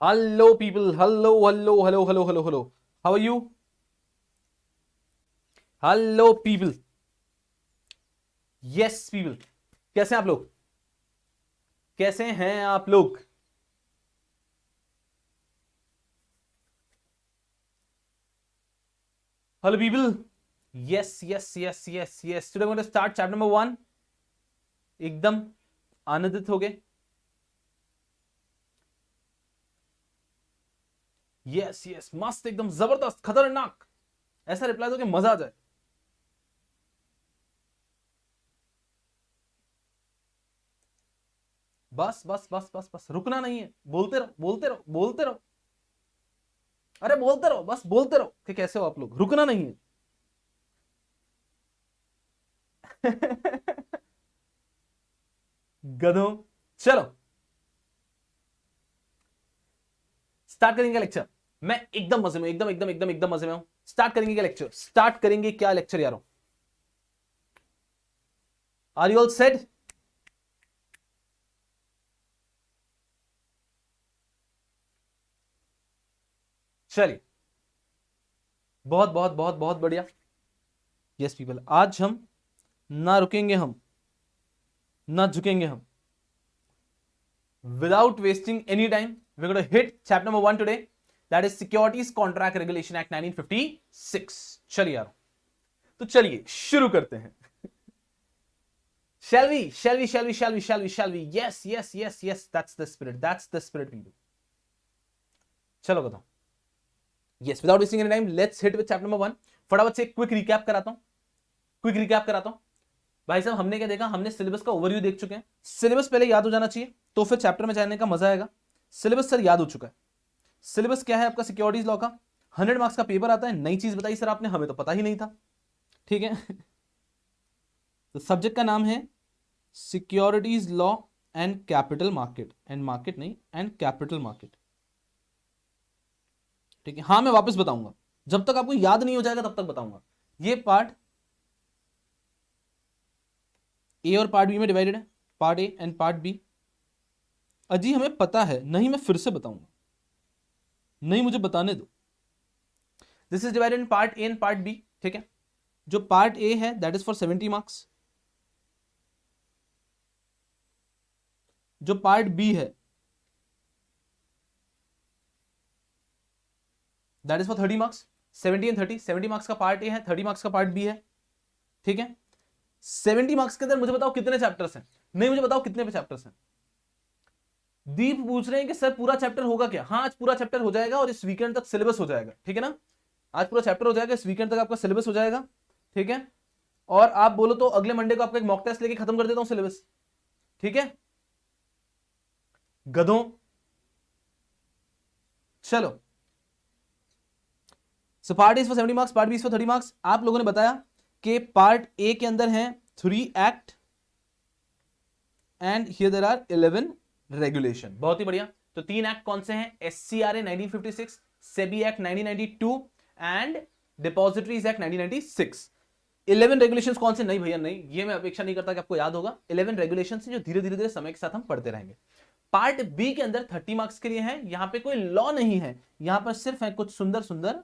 Hello, people. Hello, hello, hello, hello, hello, hello. How are you? Hello, people. Yes, people. कैसे हैं आप लोग? कैसे हैं आप लोग? Hello, people. Yes, yes, yes, yes, yes. Today I'm going to start chapter number 1. एकदम आनंदित हो गए. यस यस, मस्त, एकदम जबरदस्त, खतरनाक. ऐसा रिप्लाई दो कि मजा आ जाए. बस बस बस बस बस, रुकना नहीं है. बोलते रहो, बोलते रहो, बोलते रहो. अरे बोलते रहो, बस बोलते रहो कि कैसे हो आप लोग. रुकना नहीं है. गधों. चलो स्टार्ट करेंगे लेक्चर. मैं एकदम मजे में, एकदम एकदम एकदम एकदम मजे में हूं. स्टार्ट करेंगे क्या लेक्चर? स्टार्ट करेंगे क्या लेक्चर यारों? Are you all said? चलिए, बहुत बहुत बहुत बहुत बढ़िया. यस पीपल, आज हम ना रुकेंगे, हम ना झुकेंगे. हम without wasting any time we're going to hit chapter number 1 today, that is Securities Contract Regulation Act 1956. चलिए यार, तो चलिए शुरू करते हैं. Shall we? Shall we? Shall we? Shall we? Shall we? Shall we? Yes, yes, yes, yes. That's the spirit. That's the spirit, people. चलो बताओ. Yes, without wasting any time, let's hit with chapter number 1. फटाफट से quick recap कराता हूं. Quick recap कराता हूं. भाई साहब, हमने क्या देखा? हमने सिलेबस का ओवरव्यू देख चुके हैं. सिलेबस पहले याद हो जाना चाहिए, तो फिर चैप्टर में जाने का मजा आएगा. सिलेबस सर याद हो चुका है. सिलेबस क्या है आपका? सिक्योरिटीज लॉ का 100 मार्क्स का पेपर आता है. नई चीज बताई सर आपने, हमें तो पता ही नहीं था. ठीक है. तो सब्जेक्ट का नाम है securities law and capital market. And market नहीं, एंड कैपिटल मार्केट. ठीक है. हाँ, मैं वापस बताऊंगा. जब तक आपको याद नहीं हो जाएगा तब तक बताऊंगा. ये पार्ट ए और पार्ट बी में डिवाइडेड है. Part A and part B. अजी हमें पता है. नहीं, मैं फिर से बताऊंगा. नहीं, मुझे बताने दो. This is divided in part A and part B. ठीक है. जो पार्ट ए है दैट इज फॉर 70 मार्क्स. जो पार्ट बी है that is for 30 marks. 70 and 30. 70 marks का पार्ट ए है, 30 मार्क्स का पार्ट बी है. ठीक है. 70 मार्क्स के अंदर मुझे बताओ कितने चैप्टर्स हैं. नहीं, मुझे बताओ कितने चैप्टर्स हैं. दीप पूछ रहे हैं कि सर पूरा चैप्टर होगा क्या? हाँ, आज पूरा चैप्टर हो जाएगा और इस वीकेंड तक सिलेबस हो जाएगा. ठीक है ना. आज पूरा चैप्टर हो जाएगा, इस वीकेंड तक आपका सिलेबस हो जाएगा. ठीक है. और आप बोलो तो अगले मंडे को आपका एक मॉक टेस्ट लेके खत्म कर देता हूं सिलेबस. ठीक है गधों. चलो, so part is for 70 marks, part B is for 30 marks. आप लोगों ने बताया कि पार्ट ए के अंदर है 3 act and here there are 11 regulation. बहुत ही बढ़िया. तो 3 एक्ट कौन से हैं? SCRA 1956, SEBI act 1992 and depositories act 1996. 11 regulations कौन से? नहीं भैया नहीं, ये मैं अपेक्षा नहीं करता कि आपको याद होगा. 11 रेगुलेशंस जो धीरे धीरे समय के साथ हम पढ़ते रहेंगे. पार्ट बी के अंदर 30 मार्क्स के लिए है. यहां पे कोई लॉ नहीं है, यहां पर सिर्फ है कुछ सुंदर सुंदर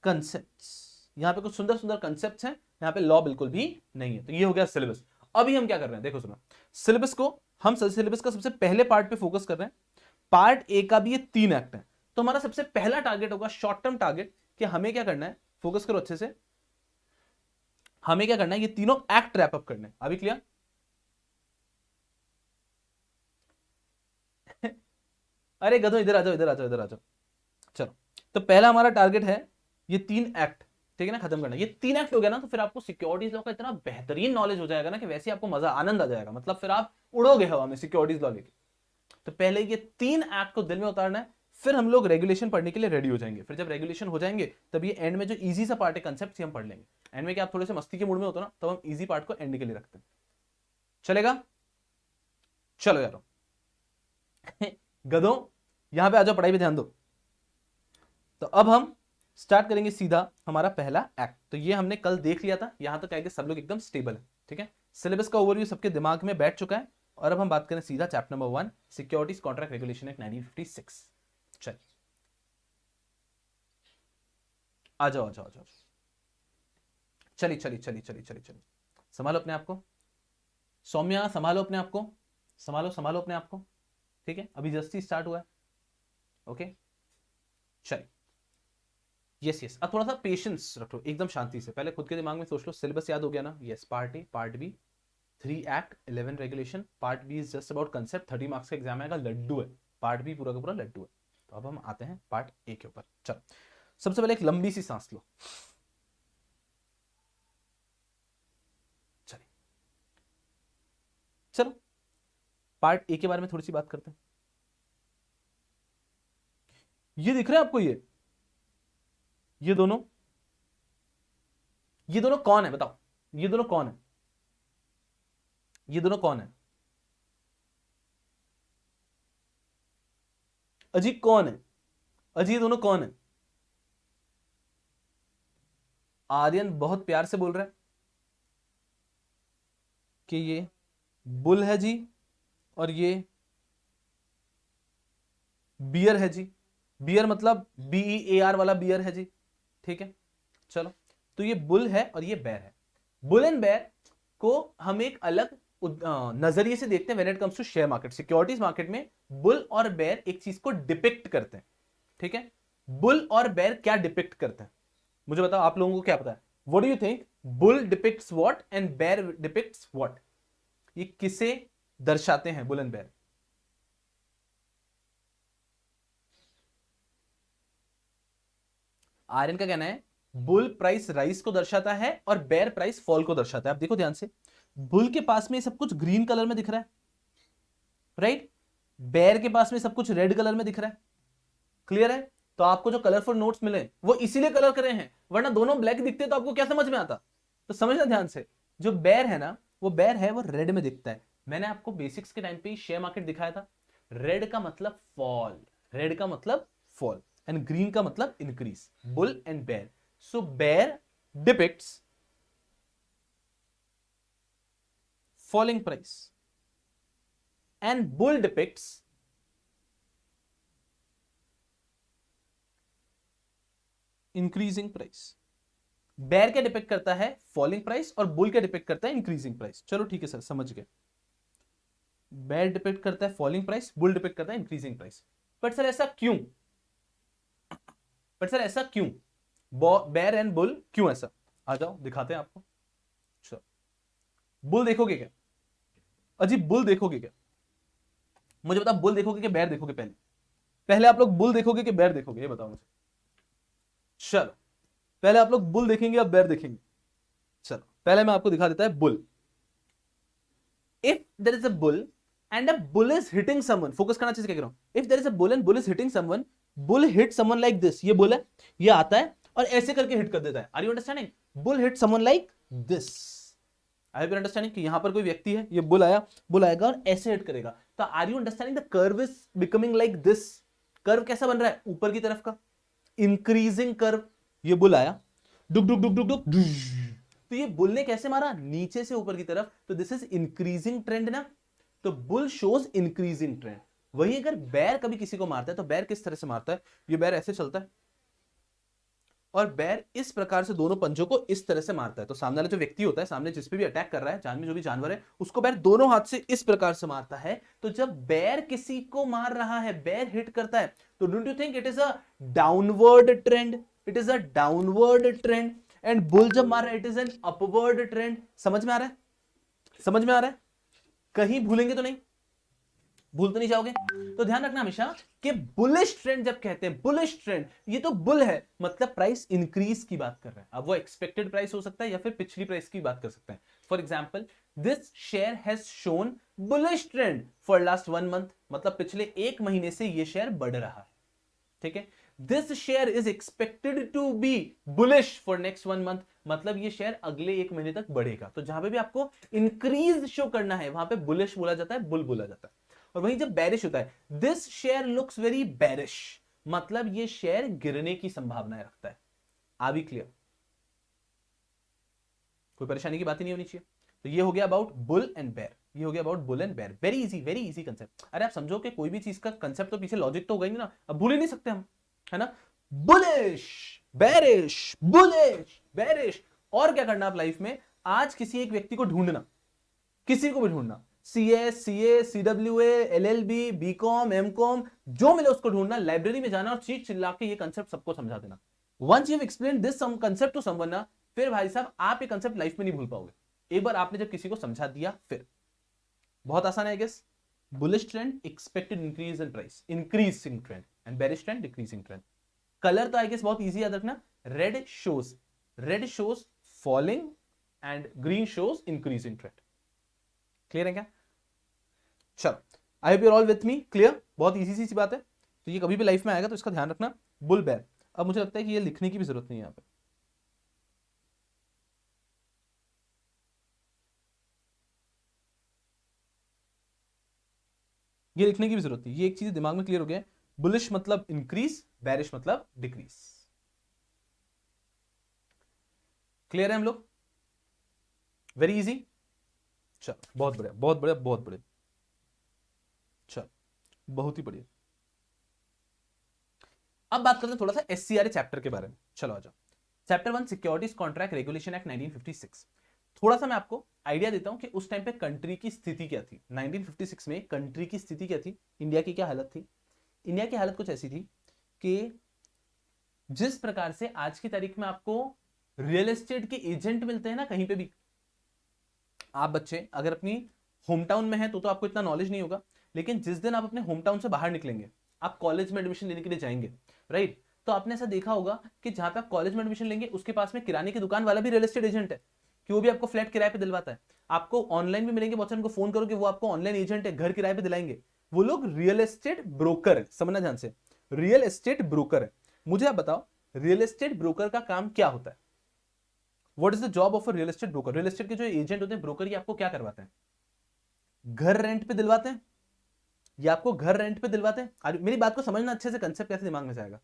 कंसेप्ट्स. यहां पे कुछ सुंदर सुंदर कंसेप्ट्स हैं, यहां पे लॉ बिल्कुल भी नहीं है. तो ये हो गया सिलेबस. अभी हम क्या कर रहे हैं देखो सुनो. सिलेबस को हम सिलेबस का सबसे पहले पार्ट पे फोकस कर रहे हैं. पार्ट ए का भी ये 3 एक्ट है. तो हमारा सबसे पहला टारगेट होगा, शॉर्ट टर्म टारगेट, कि हमें क्या करना है. फोकस करो अच्छे से. हमें क्या करना है? ये तीनों एक्ट रैप अप करने. अभी क्लियर? अरे गधो, इधर आ जाओ, इधर आ जाओ, इधर आ जाओ. चलो, तो पहला हमारा टारगेट है ये 3 एक्ट. ठीक है ना, खत्म करना. ये 3 एक्ट हो गया ना, तो फिर आपको सिक्योरिटीज लॉ का इतना बेहतरीन नॉलेज हो जाएगा ना कि वैसे आपको मजा, आनंद आ जाएगा. मतलब फिर आप उड़ोगे हवा में सिक्योरिटीज लॉ लेके. तो पहले ये 3 एक्ट को दिल में उतारना है, फिर हम लोग रेगुलेशन पढ़ने के लिए रेडी हो जाएंगे. फिर जब रेगुलेशन हो जाएंगे तब ये एंड में जो इजी सा पार्ट है कंसेप्ट हम पढ़ लेंगे. एंड में क्या आप थोड़े से मस्ती के मूड में होते हो ना, तब हम इजी पार्ट को एंड के लिए रखते हैं. चलेगा? चलो यारो. गधों, यहां पे आ जाओ, पढ़ाई पे ध्यान दो. तो अब हम स्टार्ट करेंगे सीधा हमारा पहला एक्ट. तो ये हमने कल देख लिया था. यहां तक आएगा सब लोग एकदम स्टेबल है. ठीक है. सिलेबस का ओवरव्यू सबके दिमाग में बैठ चुका है और अब हम बात करें सीधा chapter number 1, securities contract regulation act 1956। चलिए आ जाओ आ जाओ आ जाओ, चलिए चलिए चलिए चलिए चलिए चलिए, संभालो अपने आप को सौम्या, संभालो अपने आप को, संभालो संभालो अपने आप को, ठीक है, अभी जस्ट ही स्टार्ट हुआ है। ओके चलिए, यस यस, अब थोड़ा सा पेशेंस रखो, एकदम शांति से, पहले खुद के दिमाग में सोच लो, सिलेबस याद हो गया ना? Yes, part A, part B, 3 act, 11 regulation, part B is just about concept, 30 marks का एग्जाम आएगा, लड्डू है, पार्ट बी पूरा का पूरा लड्डू है। तो अब हम आते हैं पार्ट ए के ऊपर। चलो सबसे पहले एक लंबी सी सांस लो, चलिए चलो पार्ट ए के बारे में थोड़ी सी बात करते हैं। ये दिख रहा है आपको? ये दोनों कौन है बताओ? ये दोनों कौन है? ये दोनों कौन है? अजी कौन है? अजी ये दोनों कौन है? आर्यन बहुत प्यार से बोल रहा है कि ये बुल है जी और ये बियर है जी। बियर मतलब BEAR वाला बियर है जी, ठीक है। चलो तो ये बुल है और ये बेर है। बुल एंड बेर को हम एक अलग नजरिए से देखते हैं when it comes to share market. Securities market में बुल और बेर एक चीज को डिपिक्ट करते हैं, ठीक है। बुल और बेर क्या डिपिक्ट करते हैं मुझे बताओ, आप लोगों को क्या पता है? What do you think? Bull depicts what and बेर डिपिक्ट्स व्हाट? ये किसे दर्शाते हैं बुल एंड बेर? आर्यन का कहना है बुल प्राइस राइस को दर्शाता है और बेर प्राइस फॉल को दर्शाता है। आप देखो ध्यान से, बुल के पास में सब कुछ ग्रीन कलर में दिख रहा है, राइट? बेर के पास में सब कुछ रेड कलर में दिख रहा है। क्लियर है? तो आपको जो कलरफुल नोट्स मिले वो इसीलिए कलर करे हैं, वरना दोनों ब्लैक दिखते तो आपको क्या समझ में आता? तो समझना ध्यान से, जो बेर है ना, वो बेर है वो रेड में दिखता है। मैंने आपको बेसिक्स के टाइम पे शेयर मार्केट दिखाया था, रेड का मतलब फॉल, रेड का मतलब फॉल एंड ग्रीन का मतलब इंक्रीज। बुल एंड बेर, सो बेर depicts falling price and bull depicts increasing price। बेर क्या डिपिक्ट करता है? फॉलिंग प्राइस, और बुल क्या डिपिक्ट करता है? Increasing price. चलो ठीक है सर, समझ गए। बेर डिपिक्ट करता है फॉलिंग प्राइस, बुल डिपिक्ट करता है इंक्रीजिंग प्राइस। बट सर ऐसा क्यों? बट सर ऐसा क्यों? बेर एंड बुल क्यों ऐसा? आ जाओ दिखाते हैं आपको। चलो बुल देखोगे क्या? अजी बुल देखोगे क्या? मुझे बताओ, बुल देखोगे कि बेर देखोगे? पहले पहले आप लोग बुल देखोगे कि बेर देखोगे, ये बताओ मुझे। चलो पहले आप लोग बुल देखेंगे या बेर देखेंगे? चलो पहले मैं आपको दिखा देता है bull. If there is a bull and a bull is hitting someone, focus करना चाहिए क्या कह रहा हूं। If there is a bull and bull is hitting someone, bull hit someone like this. ये बुल है, ये आता है और ऐसे करके हिट कर देता है। Are you understanding? Bull hit someone like this. I you understanding कि यहां पर कोई व्यक्ति है, ये बुल आया, बुल आएगा और ऐसे हिट करेगा। तो are you understanding the curve is becoming like this? Curve कैसा बन रहा है? ऊपर की तरफ का इंक्रीजिंग कर्व। ये बुल आया, डुक डुक डुक डुक डुक, तो ये बुल ने कैसे मारा? नीचे से ऊपर की तरफ। तो दिस इज इंक्रीजिंग ट्रेंड ना, तो बुल शोज इंक्रीजिंग ट्रेंड। वही अगर बेर कभी किसी को मारता है तो बेर किस तरह से मारता है? ये बेर ऐसे चलता है और बेर इस प्रकार से दोनों पंजों को इस तरह से मारता है। तो सामने वाला जो व्यक्ति होता है, सामने जिस पे भी अटैक कर रहा है, जान में जो भी जानवर है, उसको बेर दोनों हाथ से इस प्रकार से मारता है। तो जब बेर किसी को मार रहा है, बेर हिट करता है, तो don't you think it is a downward trend? It is a downward trend. And bull जब मार रहा है, it is an upward trend. समझ में आ रहा है? समझ में आ रहा है? कहीं भूलेंगे तो नहीं? भूल तो नहीं जाओगे? तो ध्यान रखना हमेशा कि बुलिश ट्रेंड जब कहते हैं, बुलिश ट्रेंड, ये तो बुल है, मतलब प्राइस इंक्रीज की बात कर रहा है। अब वो एक्सपेक्टेड प्राइस हो सकता है या फिर पिछली प्राइस की बात कर सकते हैं। For example, this share has shown bullish trend for last 1 month, मतलब पिछले 1 महीने से ये शेयर बढ़ रहा है, ठीक है। This share is expected to be bullish for next 1 month, मतलब ये शेयर अगले 1 महीने तक बढ़ेगा। तो जहां पे भी आपको इंक्रीज शो करना है, वहां पे बुलिश बोला जाता है, बुल बोला जाता है। और वहीं जब बेरिश होता है, this share looks very bearish, मतलब ये शेयर गिरने की संभावनाएं रखता है। आ भी क्लियर? कोई परेशानी की बात ही नहीं होनी चाहिए। तो ये हो गया अबाउट बुल एंड बेर। ये हो गया about bull and bear. Very easy concept. अरे आप समझो कि कोई भी चीज का कंसेप्ट तो पीछे लॉजिक तो होगा ही नहीं ना, अब भूल ही नहीं सकते हम, है ना। Bullish bearish, bullish bearish. और क्या करना आप लाइफ में, आज किसी एक व्यक्ति को ढूंढना, किसी को भी ढूंढना, CS, CA, CWA, LLB, BCom, MCom, जो मिले उसको ढूंढना, लाइब्रेरी में जाना और चीख चिल्ला के ये कंसेप्ट सबको समझा देना। Once you explain this concept to someone ना, फिर भाई साहब आप ये कंसेप्ट लाइफ में नहीं भूल पाओगे, एक बार आपने जब किसी को समझा दिया फिर। बहुत आसान है guess. Bullish trend expected increase in price, increasing trend, and bearish trend decreasing trend. Colour तो आई गेस बहुत इजी याद रखना, red shows falling and green shows increasing trend. Clear है क्या? चलो, I hope you are all with me, clear. बहुत easy सी बात है, तो ये कभी भी लाइफ में आएगा तो इसका ध्यान रखना। बुल बेयर, अब मुझे लगता है कि ये लिखने की भी जरूरत नहीं है यहाँ पे, ये लिखने की भी जरूरत नहीं, ये एक चीज दिमाग में क्लियर हो गया है। बुलिश मतलब इंक्रीज, बेरिश मतलब डिक्रीज। क्लियर है हम लोग? Very easy. चल बहुत बढ़िया, बहुत बढ़िया, बहुत बढ़िया। चल बहुत ही बढ़िया। अब बात करते हैं थोड़ा सा SCRA चैप्टर के बारे में। चलो आ जाओ। Chapter 1 securities contract regulation act 1956। थोड़ा सा मैं आपको आइडिया देता हूं कि उस टाइम पे कंट्री की स्थिति क्या थी। 1956 में कंट्री की स्थिति क्या थी, इंडिया की क्या हालत थी। इंडिया की हालत कुछ ऐसी थी कि जिस प्रकार से आज की तारीख में आपको रियल एस्टेट के एजेंट मिलते हैं ना कहीं पे भी, आप बच्चे अगर अपनी होम टाउन में है तो आपको इतना नॉलेज नहीं होगा, लेकिन जिस दिन आप अपने होम टाउन से बाहर निकलेंगे, आप कॉलेज में एडमिशन लेने के लिए जाएंगे, राइट, तो आपने ऐसा देखा होगा कि जहां पे आप कॉलेज में एडमिशन लेंगे उसके पास में किराने की दुकान वाला भी रियल एस्टेट एजेंट है, कि वो भी आपको फ्लैट किराए पे दिलवाता है। आपको ऑनलाइन भी मिलेंगे, बहुत सारे उनको फोन करो कि वो आपको ऑनलाइन एजेंट है, घर किराए पे दिलाएंगे। वो लोग रियल एस्टेट ब्रोकर है, समझना ध्यान से, रियल एस्टेट ब्रोकर है। मुझे आप बताओ रियल एस्टेट ब्रोकर का काम क्या होता है? What is the job of a real estate broker? Real estate के जो एजेंट होते हैं, ब्रोकर, ये आपको क्या करवाते हैं? घर रेंट पे दिलवाते हैं, या आपको घर रेंट पे दिलवाते हैं। मेरी बात को समझना अच्छे से, कंसेप्ट कैसे दिमाग में जाएगा।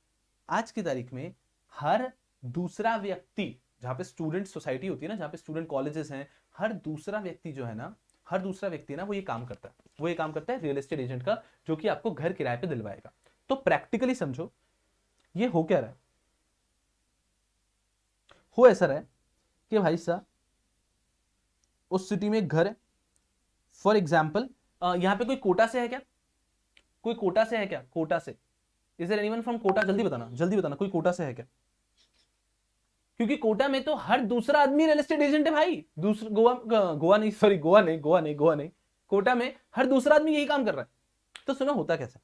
आज की तारीख में हर दूसरा व्यक्ति, जहां पे स्टूडेंट सोसाइटी होती है ना, जहां पे स्टूडेंट कॉलेजेस हैं, हर दूसरा व्यक्ति जो है ना, हर दूसरा व्यक्ति ना, वो ये काम करता है, वो ये काम करता है रियल एस्टेट एजेंट का, जो कि आपको घर किराए पे दिलवाएगा। तो प्रैक्टिकली समझो ये हो क्या रहा है। हो ऐसा रहा है कि भाई साहब उस सिटी में एक घर है, फॉर एग्जाम्पल यहां पे कोई कोटा से है क्या? कोई कोटा से है क्या? कोटा से, is there anyone from Kota? जल्दी बताना, जल्दी बताना, कोई कोटा से है क्या? क्योंकि कोटा में तो हर दूसरा आदमी रियल एस्टेट एजेंट है भाई। दूसरा गोवा नहीं, सॉरी गोवा नहीं, कोटा में हर दूसरा आदमी यही काम कर रहा है। तो सुनो होता कैसा,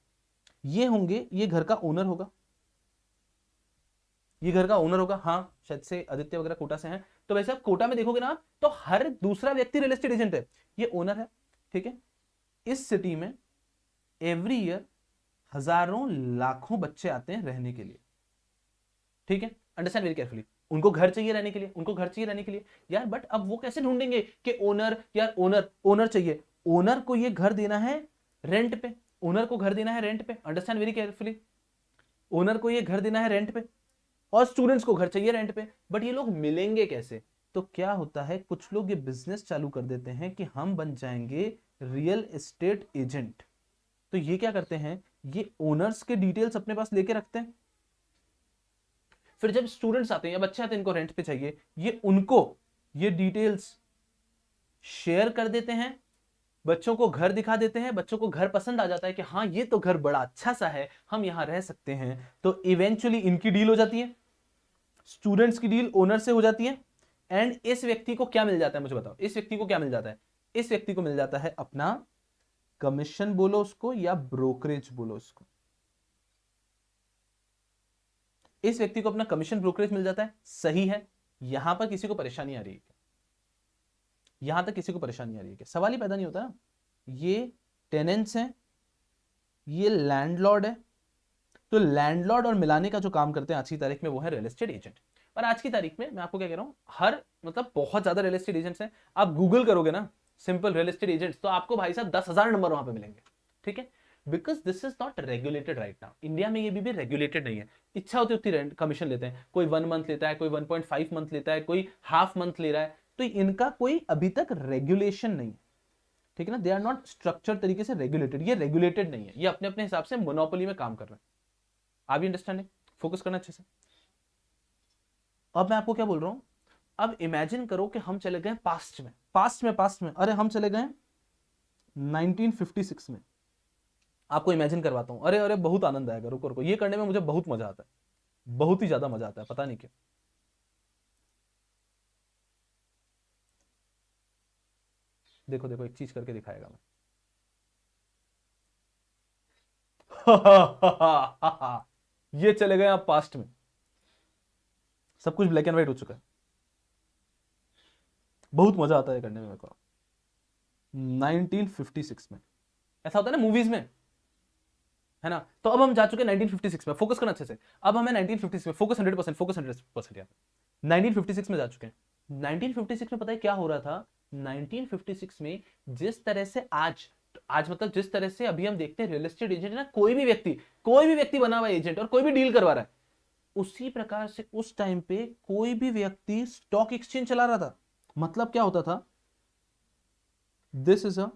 ये होंगे, ये घर का ओनर होगा, ये घर का ओनर होगा, हाँ शायद से आदित्य वगैरह कोटा से हैं। तो वैसे आप कोटा में देखोगे ना, तो हर दूसरा व्यक्ति रियल एस्टेट एजेंट है, ये ओनर है, ठीक है। इस सिटी में एवरी ईयर हजारों लाखों बच्चे आते हैं रहने के लिए, ठीक है, अंडरस्टैंड वेरी केयरफुली। उनको घर चाहिए रहने के लिए, उनको घर चाहिए रहने के लिए यार, बट अब वो कैसे ढूंढेंगे कि ओनर, यार ओनर चाहिए, ओनर को ये घर देना है रेंट पे, ओनर को घर देना है रेंट पे, अंडरस्टैंड वेरी केयरफुली, ओनर को ये घर देना है रेंट पे, और स्टूडेंट्स को घर चाहिए रेंट पे। बट ये लोग मिलेंगे कैसे? तो क्या होता है, कुछ लोग ये बिजनेस चालू कर देते हैं कि हम बन जाएंगे रियल एस्टेट एजेंट। तो ये क्या करते हैं, ये ओनर्स के डिटेल्स अपने पास लेके रखते हैं, फिर जब स्टूडेंट्स आते हैं या बच्चे आते हैं, इनको रेंट पे चाहिए, ये उनको ये डिटेल्स शेयर कर देते हैं, बच्चों को घर दिखा देते हैं, बच्चों को घर पसंद आ जाता है कि हाँ ये तो घर बड़ा अच्छा सा है, हम यहां रह सकते हैं। तो इवेंचुअली इनकी डील हो जाती है, स्टूडेंट्स की डील ओनर से हो जाती है, एंड इस व्यक्ति को क्या मिल जाता है, मुझे बताओ, इस व्यक्ति को क्या मिल जाता है? इस व्यक्ति को मिल जाता है अपना कमीशन बोलो उसको, या ब्रोकरेज बोलो उसको, इस व्यक्ति को अपना कमीशन ब्रोकरेज मिल जाता है। सही है, यहां पर किसी को परेशानी आ रही है? यहां तक किसी को परेशानी आ रही है क्या? सवाल ही पैदा नहीं होता ना। ये टेनेंट्स हैं, ये लैंडलॉर्ड है, तो लैंडलॉर्ड और मिलाने का जो काम करते हैं आज की तारीख में वो है रियल एस्टेट एजेंट। पर आज की तारीख में मैं आपको क्या कह रहा हूं, हर मतलब बहुत ज्यादा रियल एस्टेट एजेंट्स हैं। आप गूगल करोगे ना सिंपल रियल एस्टेट एजेंट्स, तो आपको भाई साहब 10,000 नंबर वहां पे मिलेंगे, ठीक है। Because this is not regulated right now, India में ये भी रेगुलेटेड नहीं है। इच्छा होती उतनी रेंट कमीशन लेते हैं, कोई 1 मंथ लेता है, कोई 1.5 मंथ लेता है, कोई हाफ मंथ ले रहा है, तो इनका कोई अभी तक रेगुलेशन नहीं है। ठीक है ना, दे आर नॉट स्ट्रक्चर तरीके से रेगुलेटेड, ये रेगुलेटेड नहीं है, ये अपने अपने हिसाब से मोनोपोली में काम कर रहे हैं। आप भी अंडरस्टैंडिंग, फोकस करना अच्छे से। अब मैं आपको क्या बोल रहा हूं, अब इमेजिन करो कि हम चले गए पास्ट में, अरे हम चले गए 1956 में। आपको इमेजिन करवाता हूं, अरे अरे बहुत आनंद आएगा, रुको रुको, ये करने में मुझे बहुत मजा आता है, बहुत ही ज्यादा मजा आता है, पता नहीं क्यों। देखो देखो, एक चीज करके दिखाएगा मैं। ये चले गए आप पास्ट में, सब कुछ ब्लैक एंड व्हाइट हो चुका है, बहुत मजा आता है करने में मेरे को। 1956 में ऐसा होता है ना मूवीज में, है ना। तो अब हम जा चुके हैं 1956 में, फोकस करना अच्छे से। अब हमें 1956 में फोकस 100%, फोकस 100% यार, 1956 में जा चुके हैं। 1956 में पता है क्या हो रहा था? 1956 में जिस तरह से आज मतलब जिस तरह से अभी हम देखते हैं रियल एस्टेट एजेंट ना, कोई भी व्यक्ति बना हुआ एजेंट और कोई भी डील करवा रहा है, उसी प्रकार से उस टाइम पे कोई भी व्यक्ति स्टॉक एक्सचेंज चला रहा था। मतलब क्या होता था, this is a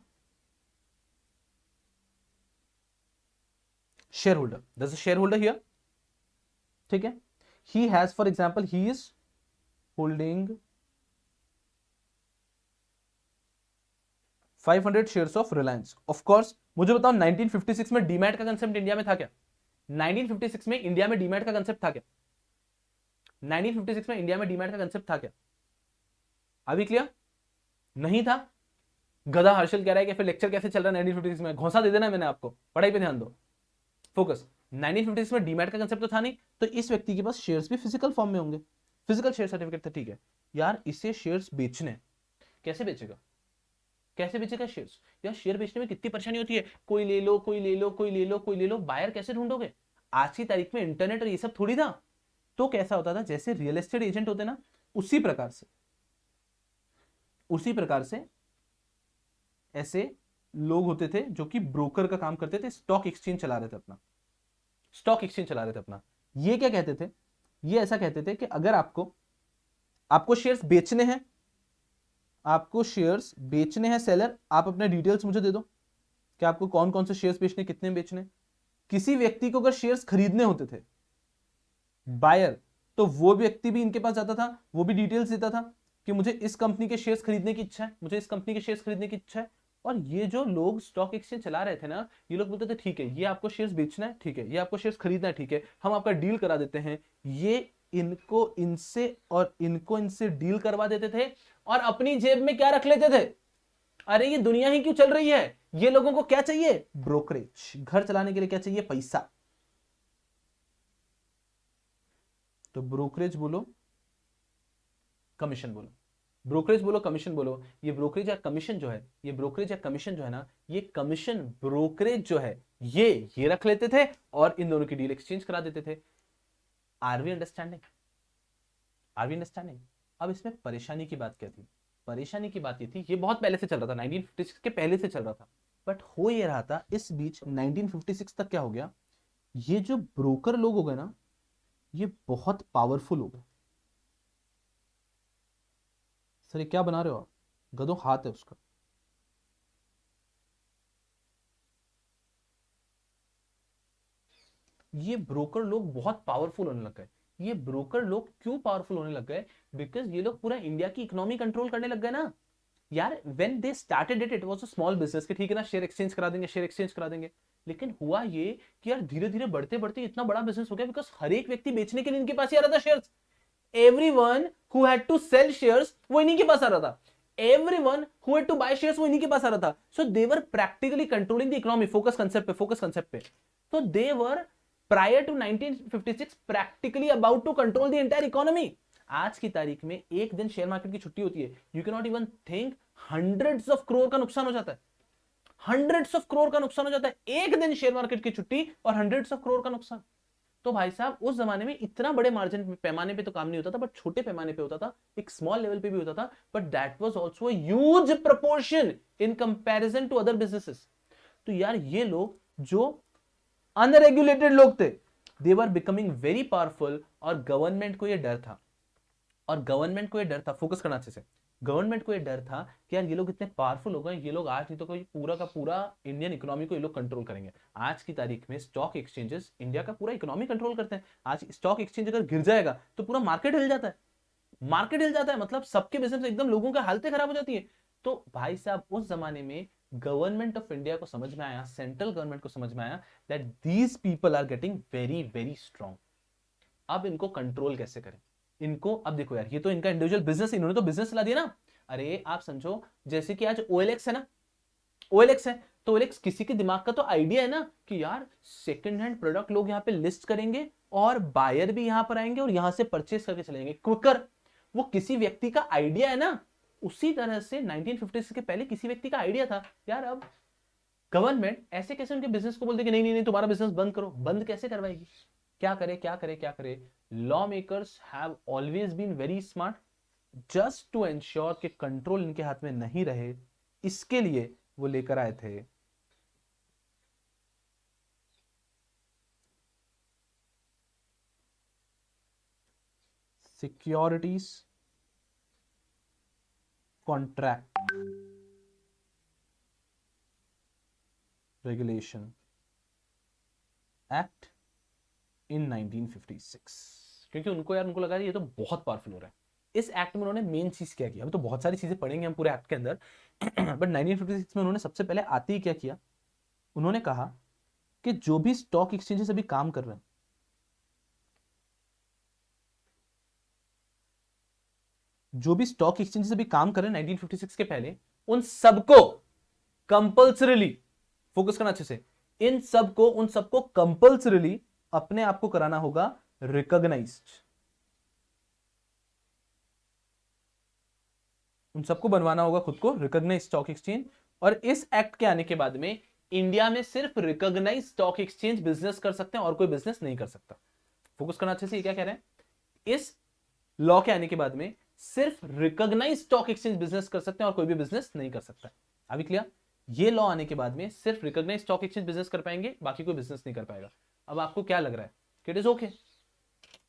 shareholder, there's a shareholder here, ठीक है, he has, for example, he is holding 500 shares of Reliance. Of course, मुझे बताओ 1956 में डीमैट का कंसेप्ट इंडिया में था क्या? 1956 में इंडिया में डीमैट का कंसेप्ट था क्या? 1956 में इंडिया में डीमैट का कंसेप्ट था क्या? अभी क्लियर? नहीं था। गधा हर्षल कह रहा है कि फिर लेक्चर कैसे चल रहा है 1956 में, घोंसा दे देना मैंने आपको, पढ़ाई पे ध्यान दो, फोकस। 1956 में डीमैट का कंसेप्ट तो था नहीं, तो इस व्यक्ति के पास शेयर्स भी फिजिकल फॉर्म में होंगे, फिजिकल शेयर सर्टिफिकेट था, ठीक है यार। इसे शेयर्स बेचने, कैसे बेचेगा, कैसे बेचेगा शेयर्स? यार शेयर बेचने में कितनी परेशानी होती है, कोई ले लो कोई ले लो कोई ले लो कोई ले लो, बायर कैसे ढूंढोगे? आज की तारीख में इंटरनेट और ये सब थोड़ी था। तो कैसा होता था, जैसे रियल एस्टेट एजेंट होते ना, उसी प्रकार से ऐसे लोग होते थे जो कि ब्रोकर का काम करते थे, स्टॉक एक्सचेंज चला रहे थे अपना। ये क्या कहते थे, ये ऐसा कहते थे कि अगर आपको शेयर्स बेचने हैं, सेलर, आप अपने डिटेल्स मुझे दे दो कि आपको कौन कौन से शेयर्स बेचने, कितने बेचने। किसी व्यक्ति को अगर शेयर्स खरीदने होते थे, बायर, तो वो व्यक्ति भी इनके पास जाता था, वो भी डिटेल्स देता था कि मुझे इस कंपनी के शेयर्स खरीदने की इच्छा है, और ये जो लोग स्टॉक एक्सचेंज चला रहे थे ना, ये लोग बोलते थे ठीक है, ये आपको शेयर्स बेचना है, ठीक है, ये आपको शेयर्स खरीदना है, ठीक है, हम आपका डील करा देते हैं। ये इनको इनसे डील करवा देते थे और अपनी जेब में क्या रख लेते थे? अरे ये दुनिया ही क्यों चल रही है, ये लोगों को क्या चाहिए? ब्रोकरेज। घर चलाने के लिए क्या चाहिए? पैसा। तो ब्रोकरेज बोलो, कमीशन बोलो, ब्रोकरेज बोलो, कमीशन बोलो। ये ब्रोकरेज या कमीशन जो है, ना, ये कमीशन ब्रोकरेज जो है, ये रख लेते थे और इन दोनों की डील एक्सचेंज करा देते थे। Are we understanding? अब इसमें परेशानी की बात क्या थी? परेशानी की बात ये थी, ये बहुत पहले से चल रहा था, 1956 के पहले से चल रहा था, बट हो ये रहा था इस बीच 1956 तक क्या हो गया, ये जो ब्रोकर लोग हो गए ना, ये बहुत पावरफुल हो गए। सर ये क्या बना रहे हो आप? गधों, हाथ है उसका। ये ब्रोकर लोग बहुत पावरफुल होने लग गए। ये ब्रोकर लोग क्यों पावरफुल होने लग गए? बिकॉज ये लोग पूरा इंडिया की इकोनॉमी कंट्रोल करने लग गए ना यार। When they started it was a small business के, ठीक है ना, शेयर एक्सचेंज करा देंगे, लेकिन हुआ ये कि यार धीरे धीरे बढ़ते बढ़ते इतना बड़ा बिजनेस हो गया, बिकॉज हर एक व्यक्ति बेचने के लिए इनके पास ही आ रहा था shares. Everyone who had to sell shares वो इन्हीं के पास आ रहा था, everyone who had to buy shares वो इन्हीं के पास आ रहा था। so they were practically controlling the economy। Focus concept पे। so they were prior to 1956 practically about to control the entire economy। आज की तारीख में एक दिन शेयर मार्केट की छुट्टी होती है, you can not even think, hundreds of crore का नुकसान हो जाता है, एक दिन शेयर मार्केट की छुट्टी और हंड्रेड्स ऑफ करोड़ का नुकसान। तो भाई साहब उस जमाने में इतना बड़े मार्जिन पैमाने पे तो काम नहीं होता था, बट छोटे पैमाने पे होता था, एक स्मॉल लेवल पे भी होता था, but that was also a huge proportion in comparison to other businesses. तो यार ये लोग जो अनरेगुलेटेड लोग थे, they were becoming very powerful, और गवर्नमेंट को ये डर था, फोकस करना अच्छे से। गवर्नमेंट को ये डर था कि यार ये लोग इतने पावरफुल हो गए, ये लोग आज नहीं तो कोई पूरा का पूरा इंडियन इकोनॉमी को ये लोग कंट्रोल करेंगे। आज की तारीख में स्टॉक एक्सचेंजेस इंडिया का पूरा इकोनॉमी कंट्रोल करते हैं। आज स्टॉक एक्सचेंज अगर गिर जाएगा तो पूरा मार्केट हिल जाता है, मार्केट हिल जाता है, मतलब सबके बिजनेस एकदम, लोगों की हालतें खराब हो जाती है। तो भाई साहब उस जमाने में गवर्नमेंट ऑफ इंडिया को समझ में आया, सेंट्रल गवर्नमेंट को समझ में आया that these people are getting very very strong. अब इनको कंट्रोल कैसे करें इनको। अब देखो यार, ये तो इनका इंडिविजुअल बिजनेस, इन्होंने तो बिजनेस चला दिया ना। अरे आप समझो जैसे कि आज OLX है ना, OLX है तो OLX किसी के दिमाग का तो आइडिया है ना कि यार सेकंड हैंड प्रोडक्ट लोग यहाँ पे लिस्ट करेंगे और बायर भी यहाँ पर आएंगे और यहां से परचेस करके चलेंगे क्विकर। वो किसी व्यक्ति का आइडिया है ना। उसी तरह से 1950 के पहले किसी व्यक्ति का आइडिया था यार। अब गवर्नमेंट ऐसे कैसे उनके बिजनेस को बोल दे कि नहीं नहीं नहीं तुम्हारा बिजनेस बंद करो, बंद कैसे करवाएगी। क्या करे क्या करे क्या करे। Law makers have always been very smart just to ensure कि कंट्रोल इनके हाथ में नहीं रहे। इसके लिए वो लेकर आए थे securities contract regulation act in 1956। क्योंकि उनको यार, उनको लगा ये तो बहुत पावरफुल हो रहा है। इस एक्ट में उन्होंने मेन चीज क्या किया, अभी तो बहुत सारी चीजें पढ़ेंगे हम पूरे एक्ट के अंदर बट 1956 में उन्होंने सबसे पहले आते ही क्या किया, उन्होंने कहा कि जो भी स्टॉक एक्सचेंजेस अभी काम कर रहे हैं, जो भी स्टॉक एक्सचेंजेस अभी काम कर रहे हैं 1956 के पहले, उन सबको कंपल्सरीली, फोकस करना अच्छे से, उन सबको कंपल्सरीली अपने आप को कराना होगा रिकॉग्नाइज्ड। उन सबको बनवाना होगा खुद को रिकॉग्नाइज्ड स्टॉक एक्सचेंज। और इस एक्ट के आने के बाद में इंडिया में सिर्फ रिकॉग्नाइज्ड स्टॉक एक्सचेंज बिजनेस कर सकते हैं और कोई बिजनेस नहीं कर सकता। फोकस करना अच्छे से, ये क्या कह रहे हैं, इस लॉ के आने के बाद में सिर्फ रिकॉग्नाइज्ड स्टॉक एक्सचेंज बिजनेस कर सकते हैं और कोई भी बिजनेस नहीं कर सकता। अभी क्लियर। ये लॉ आने के बाद में सिर्फ रिकॉग्नाइज्ड स्टॉक एक्सचेंज बिजनेस कर पाएंगे, बाकी कोई बिजनेस नहीं कर पाएगा। अब आपको क्या लग रहा है कि it is okay,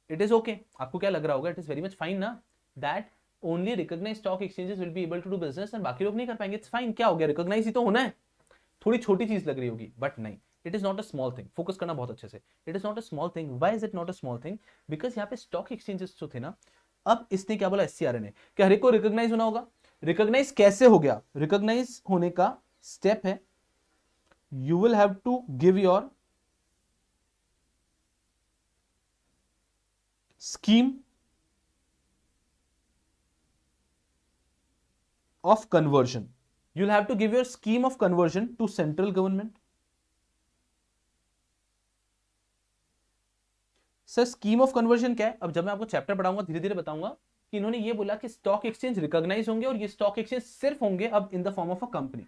it is okay. आपको क्या लग रहा होगा, it is very much fine ना, that only recognised stock exchanges will be able to do business and बाकी लोग नहीं कर पाएंगे। इट्स फाइन, क्या हो गया, रिकॉग्नाइज ही तो होना है। थोड़ी छोटी चीज लग रही होगी बट नहीं, it is not a small thing. Focus करना बहुत अच्छे से, it is not a small thing. Why is it not a small thing, because यहाँ पे स्टॉक एक्सचेंजेस जो थे ना, अब इसने क्या बोला, SCRA ने, कि हर एक को रिकॉग्नाइज होना होगा। रिकॉग्नाइज कैसे हो गया, रिकॉग्नाइज होने का स्टेप है, you will have to give your scheme of conversion. You'll have to give your scheme of conversion to central government. Sir scheme of conversion क्या है, अब जब मैं आपको चैप्टर पढ़ाऊंगा धीरे धीरे बताऊंगा कि इन्होंने ये बोला कि स्टॉक एक्सचेंज रिकॉग्नाइज होंगे और ये स्टॉक एक्सचेंज सिर्फ होंगे अब इन the form of a company.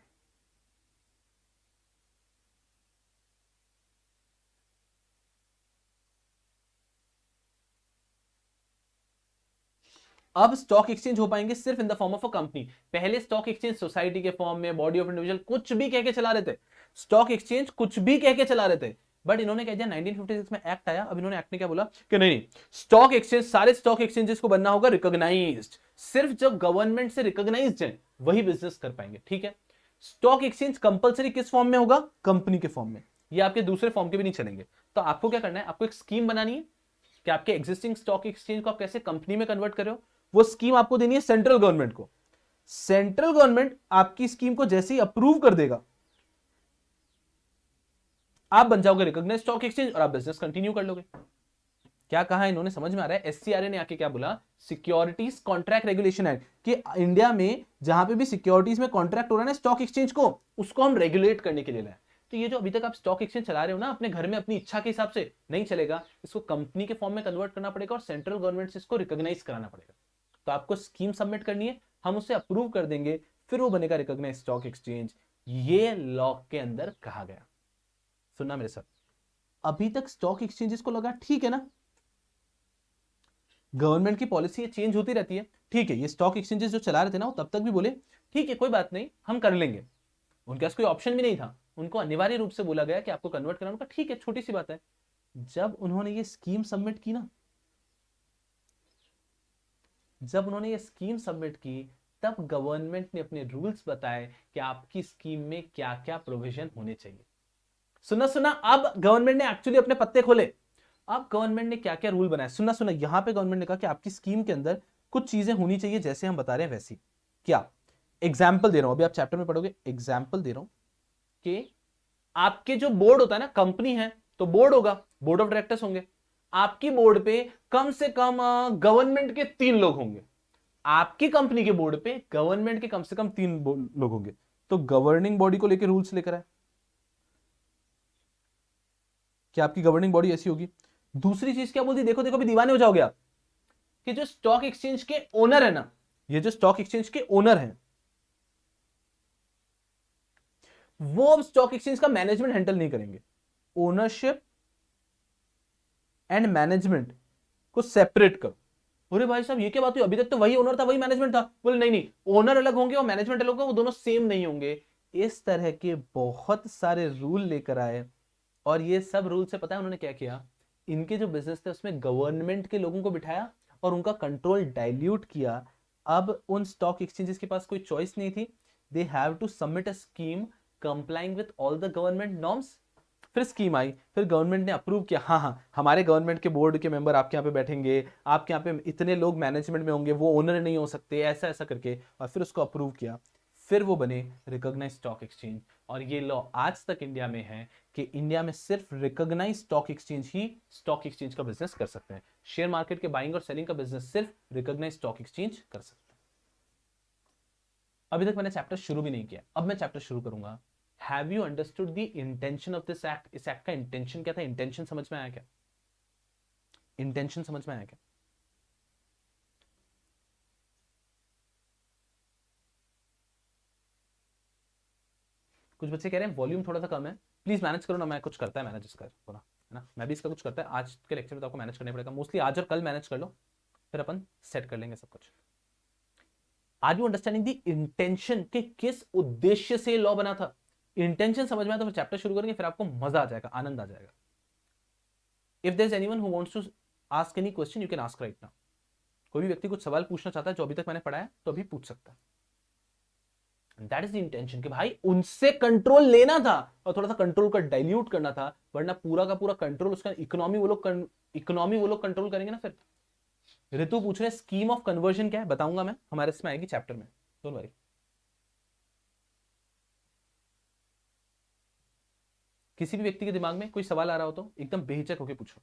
अब स्टॉक एक्सचेंज हो पाएंगे सिर्फ इन the form of a company. पहले स्टॉक एक्सचेंज सोसाइटी के फॉर्म में, बॉडी ऑफ इंडिविजुअल, कुछ भी कह के चला रहे थे। स्टॉक एक्सचेंज कुछ भी कह के चला रहे थे, बट इन्होंने कह दिया 1956 में एक्ट आया। अब इन्होंने एक्ट में क्या बोला कि नहीं, स्टॉक एक्सचेंज, सारे स्टॉक एक्सचेंजेस को बनना होगा रिकॉग्नाइज्ड। सिर्फ जो गवर्नमेंट से रिकॉग्नाइज्ड है वही बिजनेस कर पाएंगे, ठीक है। स्टॉक एक्सचेंज कंपलसरी किस फॉर्म में होगा, कंपनी के फॉर्म में। ये आपके दूसरे फॉर्म के भी नहीं चलेंगे। तो आपको क्या करना है, आपको एक स्कीम बनानी है कि आपके एग्जिस्टिंग स्टॉक एक्सचेंज को आप कैसे कंपनी में कन्वर्ट करो। वो स्कीम आपको देनी है सेंट्रल गवर्नमेंट को। सेंट्रल गवर्नमेंट आपकी स्कीम को जैसे ही अप्रूव कर देगा, आप बन जाओगे रिकॉग्नाइज्ड स्टॉक एक्सचेंज और आप बिजनेस कंटिन्यू कर लोगे। क्या कहा इन्होंने, समझ में आ रहा है। SCRA ने आके क्या बोला, सिक्योरिटीज कॉन्ट्रैक्ट रेगुलेशन एक्ट, कि इंडिया में जहां पे भी सिक्योरिटीज में कॉन्ट्रैक्ट हो रहा है ना स्टॉक एक्सचेंज को, उसको हम रेगुलेट करने के लिए लाए। तो ये जो अभी तक आप स्टॉक एक्सचेंज चला रहे हो ना अपने घर में अपनी इच्छा के हिसाब से, नहीं चलेगा। इसको कंपनी के फॉर्म में कन्वर्ट करना पड़ेगा और सेंट्रल गवर्नमेंट से इसको रिकॉग्नाइज कराना पड़ेगा। तो आपको स्कीम सबमिट करनी है, हम उसे अप्रूव कर देंगे, फिर वो बनेगा रिकॉग्नाइज स्टॉक एक्सचेंज। ये लॉ के अंदर कहा गया। सुनना मेरे साथ, अभी तक स्टॉक एक्सचेंजेस को लगा ठीक है ना, गवर्नमेंट की पॉलिसी चेंज होती रहती है, ठीक है। ये स्टॉक एक्सचेंजेस जो चला रहे थे ना, वो तब तक भी बोले ठीक है कोई बात नहीं हम कर लेंगे। उनके पास कोई ऑप्शन भी नहीं था, उनको अनिवार्य रूप से बोला गया कि आपको कन्वर्ट करना। उनका ठीक है, छोटी सी बात है। जब उन्होंने ये स्कीम सबमिट की ना, जब उन्होंने ये स्कीम सबमिट की, तब गवर्नमेंट ने अपने रूल्स बताए कि आपकी स्कीम में क्या क्या प्रोविजन होने चाहिए। सुना सुना, अब गवर्नमेंट ने एक्चुअली अपने पत्ते खोले। अब गवर्नमेंट ने क्या क्या रूल बनाए, सुना सुना, यहां पे गवर्नमेंट ने कहा कि आपकी स्कीम के अंदर कुछ चीजें होनी चाहिए जैसे हम बता रहे हैं वैसी। क्या? एग्जाम्पल दे रहा हूं, अभी आप चैप्टर में पढ़ोगे, एग्जाम्पल दे रहा हूं कि आपके जो बोर्ड होता है ना, कंपनी है तो बोर्ड होगा, बोर्ड ऑफ डायरेक्टर्स होंगे। आपकी बोर्ड पे कम से कम गवर्नमेंट के 3 लोग होंगे। आपकी कंपनी के बोर्ड पे गवर्नमेंट के कम से कम 3 लोग होंगे। तो गवर्निंग बॉडी को लेकर रूल्स लेकर आए कि आपकी गवर्निंग बॉडी ऐसी होगी। दूसरी चीज क्या बोलती, देखो देखो भी दीवाने हो जाओगे आप, कि जो स्टॉक एक्सचेंज के ओनर है ना, ये जो स्टॉक एक्सचेंज के ओनर हैं, वो अब स्टॉक एक्सचेंज का मैनेजमेंट हैंडल नहीं करेंगे। ओनरशिप एंड मैनेजमेंट को सेपरेट करो। अरे भाई साहब ये क्या बात हुई, अभी तक तो वही ओनर था वही मैनेजमेंट था। बोले नहीं नहीं, ओनर अलग होंगे और मैनेजमेंट अलग होगा, वो दोनों सेम नहीं होंगे। इस तरह के बहुत सारे रूल लेकर आए। और ये सब रूल से पता है उन्होंने क्या किया, इनके जो बिजनेस थे उसमें गवर्नमेंट के लोगों को बिठाया और उनका कंट्रोल डाइल्यूट किया। अब उन स्टॉक एक्सचेंजेस के पास कोई चॉइस नहीं थी, they have to submit a scheme complying with all the government norms. फिर स्कीम आई, फिर गवर्नमेंट ने अप्रूव किया, हाँ हाँ हमारे गवर्नमेंट के बोर्ड के मेंबर आपके यहाँ पे बैठेंगे, आपके यहाँ पे इतने लोग मैनेजमेंट में होंगे, वो ओनर नहीं हो सकते, ऐसा ऐसा करके, और फिर उसको अप्रूव किया। फिर वो बने रिकॉग्नाइज्ड स्टॉक एक्सचेंज। और ये लॉ आज तक इंडिया में है कि इंडिया में सिर्फ रिकॉग्नाइज्ड स्टॉक एक्सचेंज ही स्टॉक एक्सचेंज का बिजनेस कर सकते हैं। शेयर मार्केट के बाइंग और सेलिंग का बिजनेस सिर्फ रिकॉग्नाइज्ड स्टॉक एक्सचेंज कर सकते हैं। अभी तक मैंने चैप्टर शुरू भी नहीं किया, अब मैं चैप्टर शुरू करूंगा। Have you understood the intention of this act? इस एक्ट का इंटेंशन क्या था? इंटेंशन समझ में आया क्या? इंटेंशन समझ में आया क्या? कुछ बच्चे कह रहे हैं वॉल्यूम थोड़ा सा कम है, प्लीज मैनेज करो ना। मैं कुछ करता है मैनेज इसका थोड़ा, है ना, मैं भी इसका कुछ करता है। आज के लेक्चर में तो आपको मैनेज करना पड़ेगा, मोस्टली आज और कल मैनेज कर लो, फिर अपन सेट कर लेंगे सब कुछ। Are you understanding the intention के किस उद्देश्य से लॉ बना था? इंटेंशन समझ में आया तो फिर चैप्टर शुरू करेंगे, फिर आपको मजा आ जाएगा, आनंद आ जाएगा। If there is anyone who wants to ask any question you can ask right now. कोई भी व्यक्ति कुछ सवाल पूछना चाहता है जो अभी तक मैंने पढ़ाया तो अभी पूछ सकता है। दैट इज द इंटेंशन कि भाई उनसे कंट्रोल लेना था और थोड़ा सा कंट्रोल का डाइल्यूट करना था, वरना पूरा का पूरा कंट्रोल उसका इकोनॉमी वो लोग कंट्रोल करेंगे ना। फिर ऋतु पूछ रहे स्कीम ऑफ कन्वर्जन क्या है, बताऊंगा मैं, हमारे इसमें आएगी चैप्टर में, डोंट वरी। किसी भी व्यक्ति के दिमाग में कोई सवाल आ रहा हो तो एकदम बेहिचक होकर पूछो।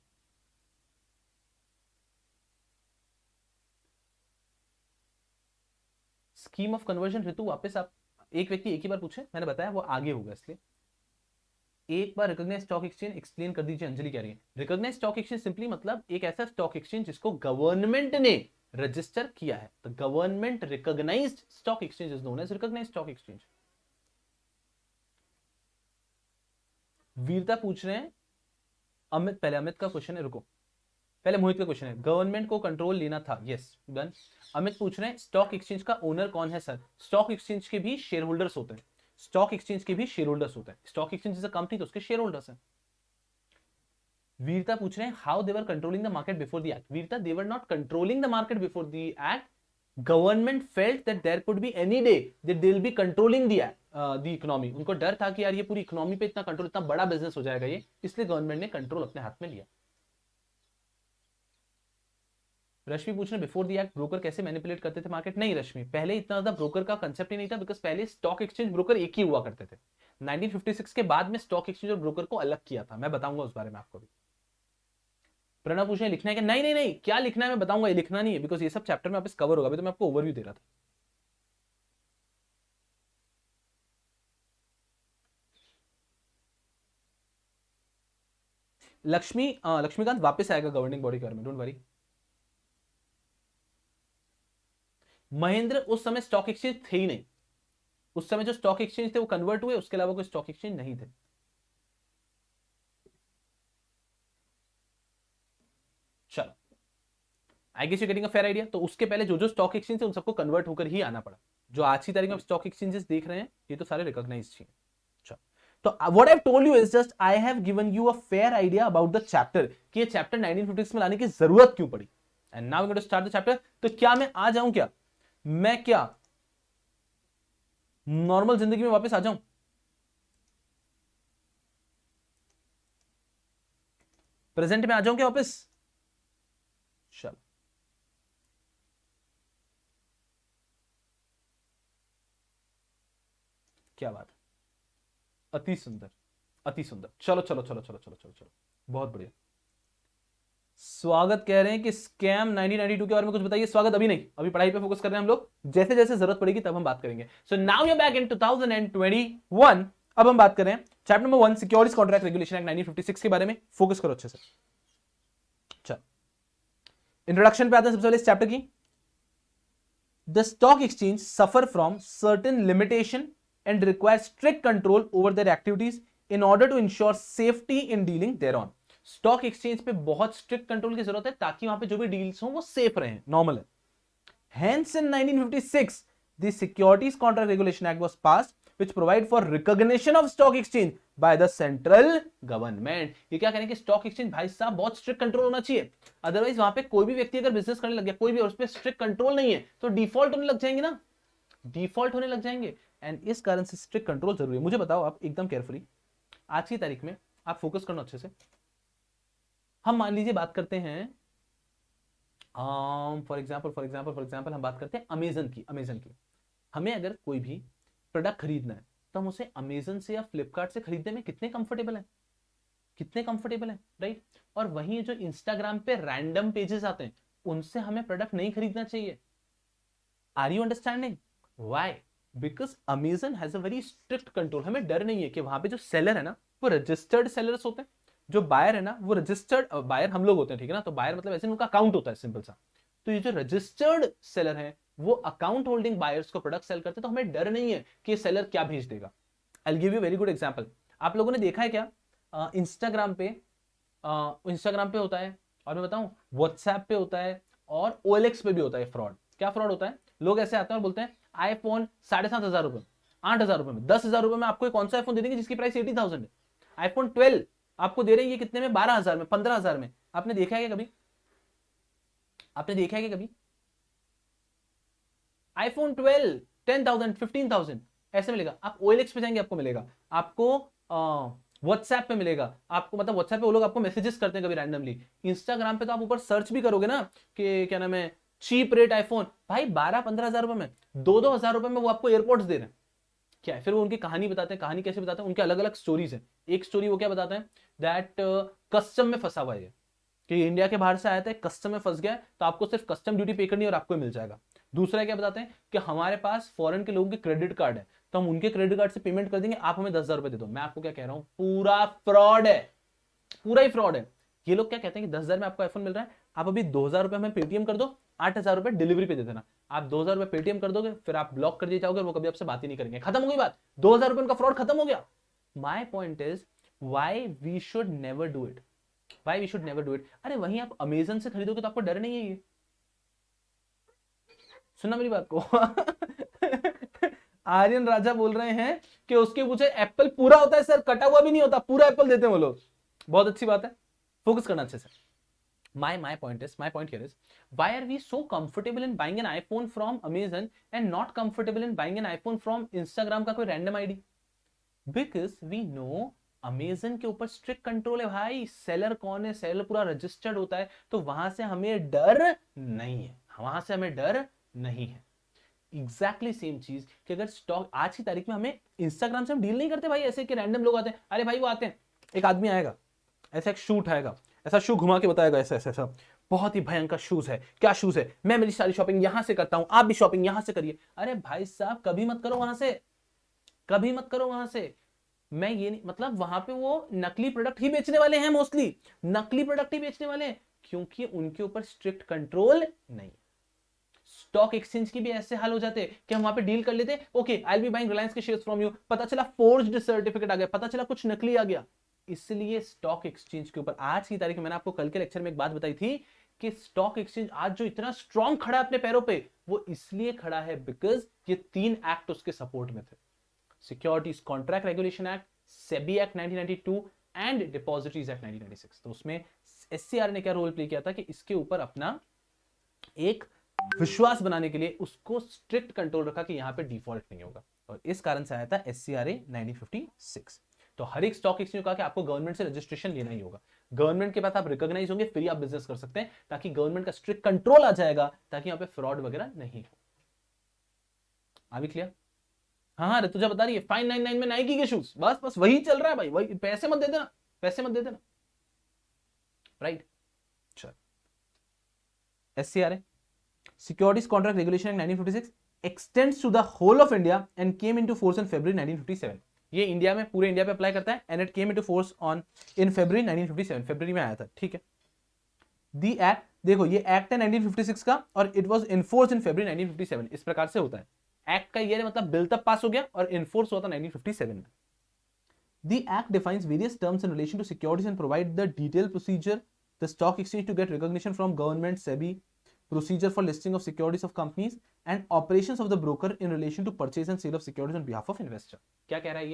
स्कीम ऑफ कन्वर्जन ऋतु वापस आप, एक व्यक्ति एक ही बार पूछे, मैंने बताया वो आगे होगा, इसलिए एक बार रिकॉग्नाइज्ड स्टॉक एक्सचेंज एक्सप्लेन कर दीजिए। अंजलि कह रही है रिकॉग्नाइज्ड स्टॉक एक्सचेंज सिंपली मतलब एक ऐसा स्टॉक एक्सचेंज जिसको गवर्नमेंट ने रजिस्टर किया है। तो government recognized stock exchange is known as recognized stock exchange. वीरता पूछ रहे हैं अमित, पहले अमित का क्वेश्चन है, रुको पहले मोहित का क्वेश्चन है, गवर्नमेंट को कंट्रोल लेना था, यस डन। अमित पूछ रहे हैं स्टॉक एक्सचेंज का ओनर कौन है? सर स्टॉक एक्सचेंज के भी शेयर होल्डर्स होते हैं, स्टॉक एक्सचेंज के भी शेयर होल्डर्स होते हैं। Stock exchange is a company तो उसके शेयर होल्डर्स हैं। वीरता पूछ रहे हैं how they were controlling the market before the act? Veerta they were not controlling the market before the act. Government felt that there could be any day that they will be controlling the economy. उनको डर था कि यार ये पूरी economy पे इतना control, इतना बड़ा बिजनेस हो जाएगा ये, इसलिए गवर्नमेंट ने कंट्रोल अपने हाथ में लिया। रश्मि पूछ रहे बिफोर द एक्ट ब्रोकर कैसे मैनिपुलेट करते थे मार्केट? नहीं रश्मि, पहले इतना ज्यादा ब्रोकर का कंसेप्ट ही नहीं था, बिकॉज पहले स्टॉक एक्सचेंज ब्रोकर एक ही हुआ करते थे। 1956 के बाद में स्टॉक एक्सचेंज और ब्रोकर को अलग किया था, मैं बताऊंगा उस बारे में आपको भी। प्रणव पूछ रहे लिखना है क्या? नहीं नहीं नहीं, क्या लिखना है मैं बताऊंगा, ये लिखना नहीं है, बिकॉज ये सब चैप्टर में वापस कवर होगा, अभी तो मैं आपको ओवरव्यू दे रहा था। लक्ष्मीकांत वापस आएगा गवर्निंग बॉडी के बारे में, डोंट वरी। महेंद्र उस समय स्टॉक एक्सचेंज थे ही नहीं, उस समय जो स्टॉक एक्सचेंज थे वो कन्वर्ट हुए, उसके अलावा कोई स्टॉक एक्सचेंज नहीं थे। चलो I guess you getting a fair idea. तो उसके पहले जो जो स्टॉक एक्सचेंज थे उन सबको कन्वर्ट होकर ही आना पड़ा। जो आज की तारीख में स्टॉक एक्सचेंजेस देख रहे हैं ये तो सारे रिकॉग्नाइज्ड हैं। तो what I have told you is just I have given you a fair idea about the chapter कि ये चैप्टर 1956 में लाने की जरूरत क्यों पड़ी। And now we going to start the chapter. तो क्या मैं आ जाऊं क्या, मैं क्या नॉर्मल जिंदगी में वापस आ जाऊं? प्रेजेंट में आ जाऊं क्या वापस? चल, क्या बात, अति सुंदर, अति सुंदर। चलो चलो चलो चलो चलो चलो चलो, बहुत बढ़िया। स्वागत कह रहे हैं कि स्कैम 1992 के बारे में कुछ बताइए। स्वागत अभी नहीं, अभी पढ़ाई पे फोकस कर रहे हैं हम लोग, जैसे जैसे जरूरत पड़ेगी तब हम बात करेंगे। So now you are back in 2021। अब हम बात करें chapter number 1 securities contract regulation act 1956 के बारे में। फोकस करो अच्छे से। चल, इंट्रोडक्शन पे आते हैं सबसे पहले इस चैप्टर की। The stock exchange suffer from certain limitation and require strict control over their activities in order to ensure safety in dealing thereon। Stock exchange पे बहुत स्ट्रिक्ट कंट्रोल की जरूरत है ताकि वहां पे जो भी डील्स हो वो सेफ रहे, नॉर्मल है। Hence in 1956 the Securities Contract Regulation Act was passed which provide for recognition of stock exchange by the central government। ये क्या करें कि स्टॉक एक्सचेंज भाई साहब बहुत स्ट्रिक्ट कंट्रोल होना चाहिए, अदरवाइज वहां पे कोई भी व्यक्ति अगर बिजनेस करने लग गया, कोई भी, और उस पर स्ट्रिक्ट कंट्रोल नहीं है तो डिफॉल्ट होने लग जाएंगे ना, डिफॉल्ट होने लग जाएंगे। एंड इस कारण से स्ट्रिक्ट कंट्रोल जरूरी है। मुझे बताओ आप एकदम केयरफुली, आज की तारीख में आप फोकस करना अच्छे से। हम मान लीजिए बात करते हैं फॉर एग्जाम्पल हम बात करते हैं अमेजन की। हमें अगर कोई भी प्रोडक्ट खरीदना है तो हम उसे अमेजन से या फ्लिपकार्ट से खरीदने में कितने कंफर्टेबल है, राइट। और वहीं जो इंस्टाग्राम पे रैंडम पेजेस आते हैं उनसे हमें प्रोडक्ट नहीं खरीदना चाहिए। Are you understanding why? Because Amazon has a very strict control. हमें डर नहीं है कि वहां पे जो सेलर है ना वो रजिस्टर्ड सेलर्स होते हैं, जो बायर है ना वो रजिस्टर्ड बायर हम लोग होते हैं, ठीक है ना। तो बायर मतलब ऐसे उनका अकाउंट होता है, सिंपल सा। तो ये जो रजिस्टर्ड सेलर है वो अकाउंट होल्डिंग बायर्स को प्रोडक्ट सेल करते हैं, तो हमें डर नहीं है कि सेलर क्या भेज देगा। I will give you very good example. आप लोगों ने देखा है क्या इंस्टाग्राम पे होता है, और मैं बताऊं व्हाट्सएप पे होता है, और OLX पे भी होता है फ्रॉड। क्या फ्रॉड होता है? लोग ऐसे आते हैं और बोलते हैं आईफोन 7,500 रुपए, 8,000 रुपए में, 10,000 रुपए में आपको कौन सा आईफोन दे देंगे जिसकी प्राइस 80,000 है। आईफोन 12 आपको दे रहे हैं ये कितने में? 12,000 में, 15,000 में। आपने देखा है क्या कभी? आईफोन 12 10,000 15,000 ऐसे मिलेगा। आप OLX पे जाएंगे आपको मिलेगा, आपको व्हाट्सएप पे मिलेगा आपको, मतलब व्हाट्सएप पे वो लोग आपको मैसेजेस करते हैं कभी रैंडमली। इंस्टाग्राम पे तो आप ऊपर सर्च भी करोगे ना कि क्या नाम है, चीप रेट आईफोन, भाई 12-15,000 रुपए में, 2-2 हजार रुपए में वो आपको एयरपोर्ट्स दे रहे हैं। क्या है? फिर वो उनकी कहानी बताते हैं। कहानी कैसे बताते हैं? उनके अलग अलग स्टोरीज है। एक स्टोरी वो क्या बताते हैं, दैट कस्टम में फंसा हुआ है, कि इंडिया के बाहर से आया था, कस्टम में फंस गया, तो आपको सिर्फ कस्टम ड्यूटी पे करनी है और आपको मिल जाएगा। दूसरा क्या बताते हैं कि हमारे पास फॉरेन के लोगों के क्रेडिट कार्ड है, तो हम उनके क्रेडिट कार्ड से पेमेंट कर देंगे, आप हमें 10,000 रुपए दे दो। मैं आपको क्या कह रहा हूं, पूरा फ्रॉड है, पूरा ही फ्रॉड है। ये लोग क्या कहते हैं कि 10,000 में आपको आईफोन मिल रहा है, आप अभी 2,000 रुपए हमें पेटीएम कर दो, 8,000 रुपए डिलीवरी पे दे देना। आप 2,000 रुपए पेटीएम कर दोगे, फिर आप ब्लॉक कर दिए जाओगे, वो कभी आपसे बात ही नहीं करेंगे, खत्म हो गई बात। 2,000 रुपए उनका फ्रॉड खत्म हो गया। My point is why we should never do it, why we should never do it. अरे वहीं आप अमेजन से खरीदोगे तो आपको डर नहीं है। ये सुनना मेरी बात को आर्यन राजा बोल रहे हैं कि उसके पूछे एप्पल पूरा होता है सर, कटा हुआ भी नहीं होता, पूरा एप्पल देते हैं वो लोग। बहुत अच्छी बात है, फोकस करना अच्छे से। my point here is why are we so comfortable in buying an iPhone from Amazon and not comfortable in buying an iPhone from Instagram का कोई random ID? Because we know Amazon के ऊपर strict control है भाई, seller कौन है, seller पूरा registered होता है, तो वहां से हमें डर नहीं है, वहां से हमें डर नहीं है। एग्जैक्टली सेम चीज कि अगर स्टॉक आज की तारीख में हमें इंस्टाग्राम से हम डील नहीं करते भाई, ऐसे कि रैंडम लोग आते हैं। अरे भाई वो आते हैं, एक आदमी आएगा, ऐसा एक शूट आएगा, ऐसा शू घुमा के बताएगा, ऐसा ऐसा ऐसा बहुत ही भयंकर शूज है। क्या शूज है? मैं मेरी सारी शॉपिंग यहां से करता हूं, आप भी शॉपिंग यहां से करिए। अरे भाई साहब कभी मत करो वहां से, कभी मत करो वहां से। मैं ये नहीं, मतलब वहां पे वो नकली प्रोडक्ट ही बेचने वाले हैं, मोस्टली नकली प्रोडक्ट ही बेचने वाले हैं, क्योंकि उनके ऊपर स्ट्रिक्ट कंट्रोल नहीं। स्टॉक एक्सचेंज की भी ऐसे हाल हो जाते कि हम वहां पे डील कर लेते, okay I will be buying Reliance के शेयर्स फ्रॉम यू, पता चला फोर्ज्ड सर्टिफिकेट आ गया, पता चला कुछ नकली आ गया। इसलिए स्टॉक एक्सचेंज के ऊपर आज की तारीख में, मैंने आपको कल के लेक्चर में एक बात बताई थी कि स्टॉक एक्सचेंज आज जो इतना स्ट्रॉन्ग खड़ा है अपने पैरों पे, वो इसलिए खड़ा है बिकॉज ये 3 एक्ट उसके सपोर्ट में थे, securities contract regulation act, SEBI act 1992 and depositories act 1996। तो उसमें SCR ने क्या रोल प्ले किया था कि इसके ऊपर अपना एक विश्वास बनाने के लिए उसको स्ट्रिक्ट कंट्रोल रखा कि यहां पे डिफॉल्ट नहीं होगा। और इस कारण से आया था SCRA 1956। तो हर एक स्टॉक एक्सचेंज का कि आपको गवर्नमेंट से रजिस्ट्रेशन लेना ही होगा, गवर्नमेंट के पास आप रिकॉग्नाइज होंगे फिर ही आप बिजनेस कर सकते हैं, ताकि गवर्नमेंट का स्ट्रिक्ट कंट्रोल आ जाएगा, ताकि यहाँ पे फ्रॉड वगैरह नहीं हो। अभी क्लियर? हाँ हाँ, तुझे बता रही है 599 में नाइकी के शूज, बस बस वही चल रहा है भाई, वही, पैसे मत दे देना, पैसे मत दे देना, राइट। चल, SCRA Securities Contract Regulation Act 1956 extends to the whole of India and came into force in February 1957। ये इंडिया में, पूरे इंडिया पे अप्लाई करता है, and it came into force on in February 1957, फरवरी में आया था, ठीक है। The Act, देखो ये एक्ट है 1956 का और it was enforced in February 1957, इस प्रकार से होता है। एक्ट का ये मतलब बिल तब पास हो गया और इन्फोर्स हुआ था 1957 में। The Act defines various terms in relation to securities and provide the detailed procedure the stock exchange to get recognition from government, SEBI, procedure for listing of securities of companies and operations of the broker in relation to purchase and sale of securities on behalf of investor। क्या कह रहा है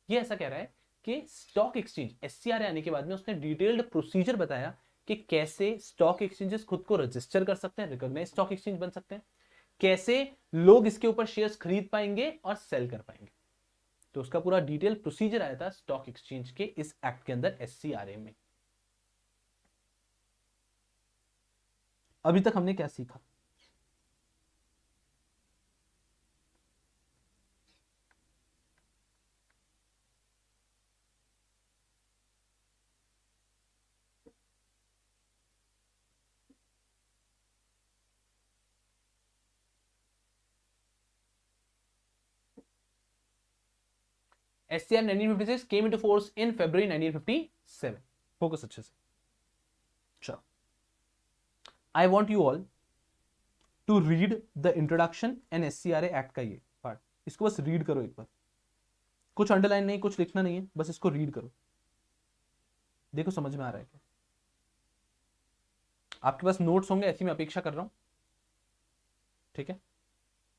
ये ऐसा कह रहा है कि स्टॉक एक्सचेंज SCRA आने के बाद में उसने डिटेल्ड प्रोसीजर बताया कि कैसे स्टॉक एक्सचेंजेस खुद को रजिस्टर कर सकते हैं, रिकॉग्नाइज स्टॉक एक्सचेंज बन सकते हैं, कैसे लोग इसके ऊपर शेयर्स खरीद पाएंगे और सेल कर पाएंगे। तो उसका पूरा डिटेल प्रोसीजर आया था स्टॉक एक्सचेंज के इस एक्ट के अंदर SCRA में। अभी तक हमने क्या सीखा? SCRA 1956 came into force in February 1957। Focus अच्छे से। चलो, I want you all to read the introduction and SCRA act का ये पार्ट, इसको बस रीड करो एक बार, कुछ अंडरलाइन नहीं, कुछ लिखना नहीं है, बस इसको रीड करो, देखो समझ में आ रहा है क्या। आपके पास नोट्स होंगे ऐसी मैं अपेक्षा कर रहा हूं, ठीक है।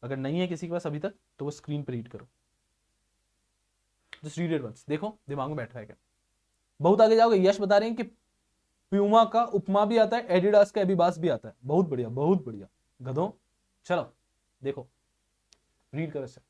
अगर नहीं है किसी के पास अभी तक तो वो स्क्रीन पर रीड करो, जस्ट रीड इट वंस, देखो दिमाग में बैठ रहा है क्या। बहुत आगे जाओगे। यश बता रहे हैं कि प्यूमा का उपमा भी आता है, एडिडास का एबिबास भी आता है। बहुत बढ़िया, बहुत बढ़िया गधों। चलो देखो, रीड करो इसे।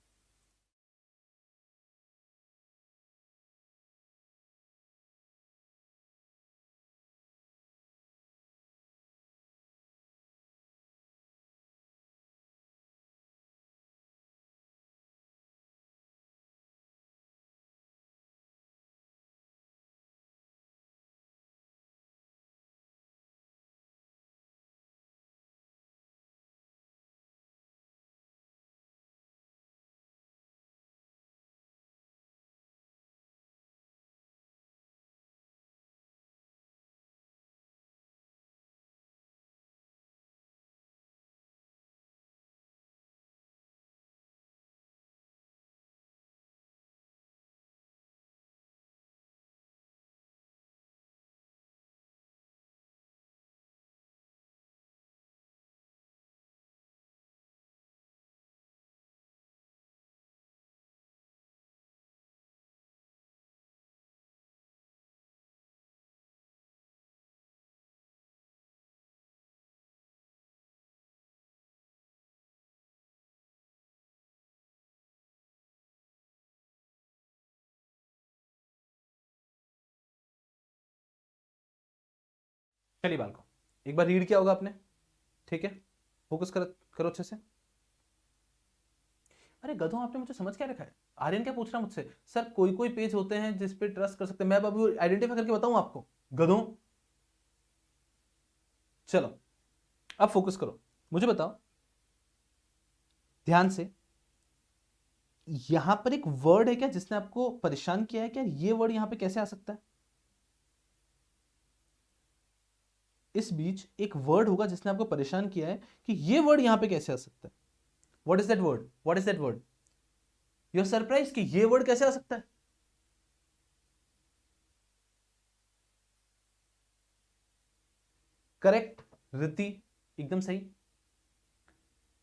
चलिए बालकों, एक बार रीड किया होगा आपने, ठीक है। फोकस करो अच्छे से। अरे गधों, आपने मुझे समझ क्या रखा है? आर्यन क्या पूछ रहा है मुझसे, सर कोई कोई पेज होते हैं जिस पे ट्रस्ट कर सकते हैं, मैं अभी आइडेंटिफाई करके बताऊं आपको गधों। चलो अब फोकस करो, मुझे बताओ ध्यान से, यहां पर एक वर्ड है क्या जिसने आपको परेशान किया है क्या? ये वर्ड यहां पे कैसे आ सकता है? इस बीच एक वर्ड होगा जिसने आपको परेशान किया है कि ये वर्ड यहां पे कैसे आ सकता है। What is that word? What is that word? You are surprise कि ये वर्ड कैसे आ सकता है। करेक्ट रिति, एकदम सही।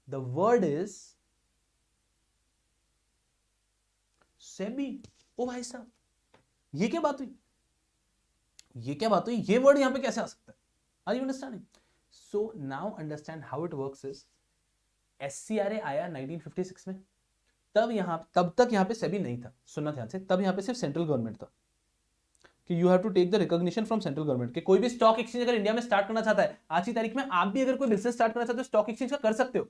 The word is SEBI. ओ भाई साहब, ये क्या बात हुई? ये क्या बात हुई? ये वर्ड यहां पे कैसे आ सकता है? Are you understanding? So now understand how it works is, SCRA आया 1956 में, तब तक यहाँ पे सेबी नहीं था, सुनना ध्यान से, तब यहाँ पे सिर्फ सेंट्रल गवर्नमेंट था कि you have to take the recognition from central government, कि कोई भी स्टॉक एक्सचेंज अगर इंडिया में स्टार्ट करना चाहता है, आज की तारीख में आप भी अगर कोई बिजनेस स्टार्ट करना चाहते हो स्टॉक एक्सचेंज का कर सकते हो,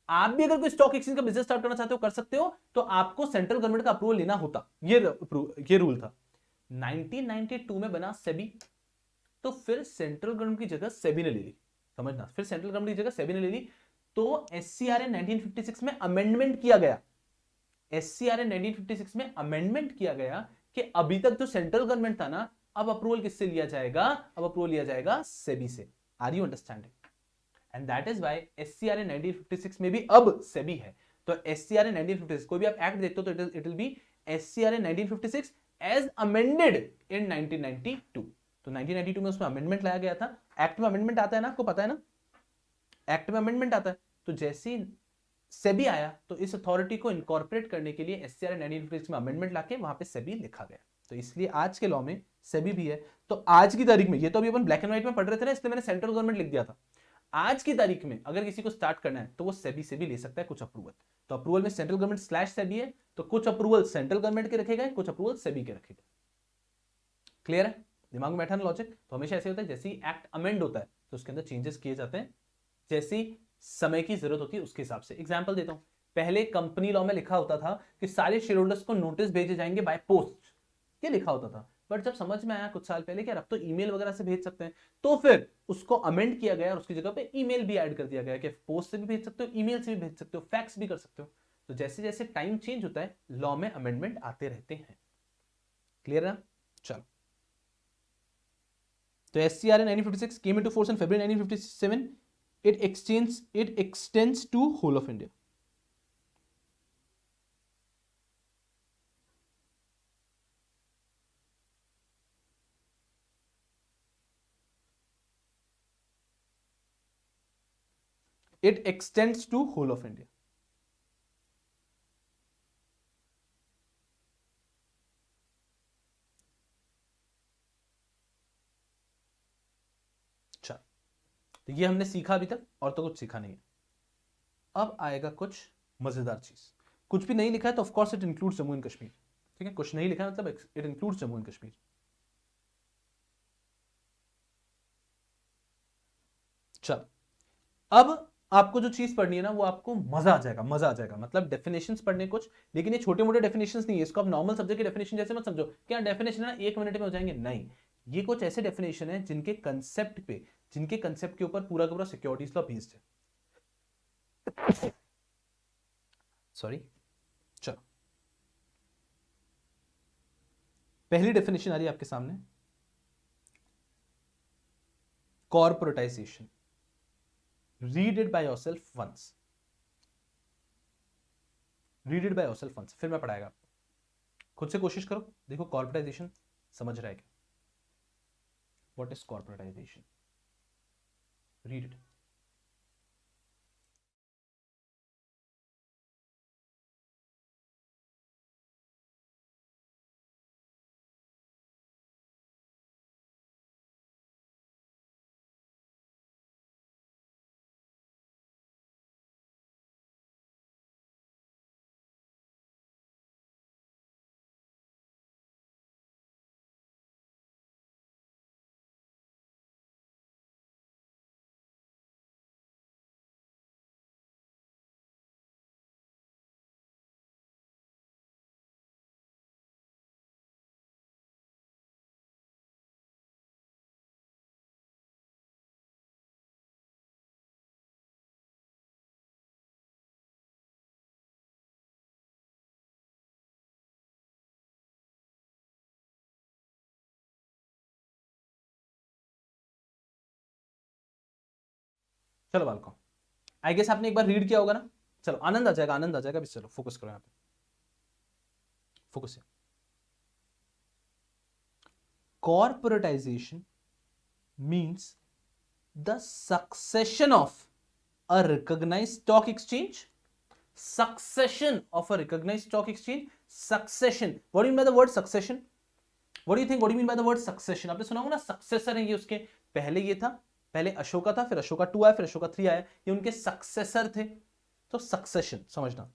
आप भी अगर कोई स्टॉक एक्सचेंज का बिजनेस स्टार्ट करना चाहते हो कर सकते हो, तो आपको सेंट्रल गवर्नमेंट का अप्रूवल लेना होता, ये रूल था। 1992 में बना सेबी, तो फिर सेंट्रल गवर्नमेंट की जगह सेबी ने ले ली, समझना, फिर सेंट्रल गवर्नमेंट की जगह सेबी ने ले ली, तो एससीआरए 1956 में अमेंडमेंट किया गया, एससीआरए 1956 में अमेंडमेंट किया गया कि अभी तक जो सेंट्रल गवर्नमेंट था ना, अब अप्रूवल किससे लिया जाएगा, अब अप्रूवल लिया जाएगा सेबी से। Are you understanding? And that is why SCRA 1956 में भी अब सेबी है। तो एससीआरए 1956 कोई भी आप एक्ट देखते हो तो it will be SCRA 1956 as amended in 1992। तो 1992 में उसमें अमेंडमेंट लाया गया था। एक्ट में अमेंडमेंट आता है ना, आपको पता है ना, एक्ट में अमेंडमेंट आता है। तो जैसे ही सेबी आया तो इस अथॉरिटी को इनकॉर्पोरेट करने के लिए एससीआरए 1956 में अमेंडमेंट लाके वहां पे सेबी लिखा गया। तो इसलिए आज के लॉ में सेबी भी है। तो आज की तारीख में, ये तो अभी अपन ब्लैक एंड व्हाइट में पढ़ रहे थे ना, इसलिए मैंने सेंट्रल गवर्नमेंट लिख दिया था। आज की तारीख में अगर किसी को स्टार्ट करना है तो वो सेबी से भी ले सकता है कुछ अप्रूवल। तो अप्रूवल में सेंट्रल गवर्नमेंट स्लैश सेबी है, तो कुछ अप्रूवल सेंट्रल गवर्नमेंट के रखे गए, कुछ अप्रूवल सेबी के रखे गए। क्लियर है? दिमाग में बैठा ना लॉजिक? तो हमेशा ऐसे होता है, जैसे ही एक्ट अमेंड होता है तो उसके अंदर चेंजेस किए जाते हैं, जैसी समय की जरूरत होती है उसके हिसाब से। एग्जाम्पल देता हूं, पहले कंपनी लॉ में लिखा होता था कि सारे शेयर होल्डर्स को नोटिस भेजे जाएंगे बाय पोस्ट, ये लिखा होता था। बट जब समझ में आया कुछ साल पहले कि अब तो ईमेल वगैरह से भेज सकते हैं, तो फिर उसको अमेंड किया गया और उसकी जगह पे ईमेल भी ऐड कर दिया गया कि पोस्ट से भी भेज सकते हो, ईमेल से भी भेज सकते हो, फैक्स भी कर सकते हो। तो जैसे जैसे टाइम चेंज होता है लॉ में अमेंडमेंट आते रहते हैं। क्लियर है? चलो, तो एससीआरए 1956 came into force in February 1957. It extends to whole of India. It extends to whole of India. चल, तो ये हमने सीखा अभी तक, और तो कुछ सीखा नहीं है। अब आएगा कुछ मजेदार चीज। कुछ भी नहीं लिखा है तो of course it includes Jammu and Kashmir. ठीक है, कुछ नहीं लिखा है मतलब it includes Jammu and Kashmir. चल, अब आपको जो चीज पढ़नी है ना वो आपको मजा आ जाएगा, मजा आ जाएगा। मतलब डेफिनेशंस पढ़ने कुछ, लेकिन ये छोटे मोटे डेफिनेशंस नहीं है, इसको आप नॉर्मल सब्जेक्ट की डेफिनेशन जैसे मत समझो क्या डेफिनेशन है ना 1 मिनट में हो जाएंगे, नहीं। ये कुछ ऐसे डेफिनेशन है जिनके कंसेप्ट के ऊपर पूरा का पूरा सिक्योरिटीज लॉ बेस्ड है। सॉरी, चलो, पहली डेफिनेशन आ रही है आपके सामने, corporatisation. Read it by yourself once, read it by yourself once, फिर मैं पढ़ाएगा। खुद से कोशिश करो, देखो कॉर्पोरेटाइजेशन समझ रहा है क्या? What is corporatisation? Read it. चलो बालकों, आई गेस आपने एक बार रीड किया होगा ना। चलो, आनंद आ जाएगा, आनंद आ जाएगा। चलो फोकस करो, यहाँ पे फोकस है। Corporatisation means the succession of a recognized stock exchange. Succession of a recognized stock exchange. Succession, what do you mean by the word succession? What do you think, what do you mean by the word succession? आपने सुना होगा ना, successor है ये उसके, पहले ये था, पहले अशोका था, फिर अशोका 2 आया, फिर अशोका 3 आया, ये उनके सक्सेसर थे। तो सक्सेशन समझना।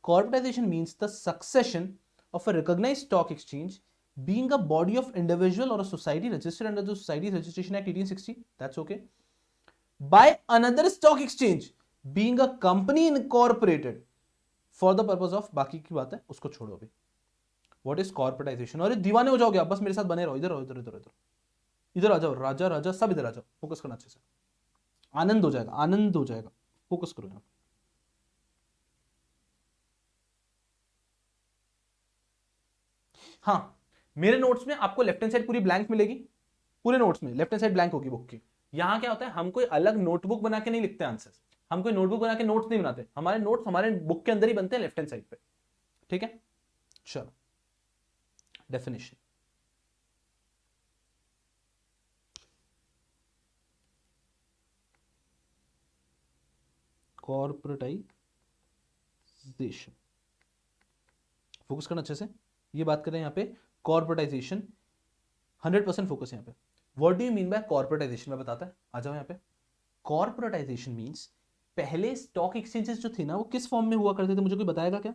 Corporatization means the succession of a recognized stock exchange being a body of individual or a society registered under the Societies Registration Act 1860. That's okay. By another stock exchange being a company incorporated for the purpose of, बाकी की बात है उसको छोड़ो अभी. What is corporatization? और दीवाने हो जाओगे आप, बस मेरे साथ बने रहो. इधर रहो, इधर इधर इधर इधर आ जाओ. राजा राजा सब इधर आ जाओ. फोकस करना अच्छे से. आनंद हो जाएगा, आनंद हो जाएगा. फोकस करो यहाँ. हाँ, मेरे नोट्स में आपको लेफ्ट हैंड साइड पूरी ब्लैंक मिलेगी. पूरे नोट्स में लेफ्ट हैंड साइड ब्लैंक होगी बुक की. यहां क्या होता है, हम कोई अलग नोटबुक बना के नहीं लिखते आंसर्स. हम कोई नोटबुक बना के नोट्स नहीं बनाते. हमारे नोट्स हमारे बुक के अंदर ही बनते हैं लेफ्ट हैंड साइड पे. ठीक है, चलो. डेफिनेशन. कॉर्पोरेटाइजेशन, फोकस करना अच्छे से. ये बात करें यहां पे कॉर्पोरेटाइजेशन. 100% फोकस यहां पे. What do you mean by corporatisation, मैं बताता है. आ जाओ यहां पे. कॉर्पोरेटाइजेशन मींस पहले स्टॉक एक्सचेंजेस जो थे ना वो किस फॉर्म में हुआ करते थे, मुझे कोई बताएगा क्या?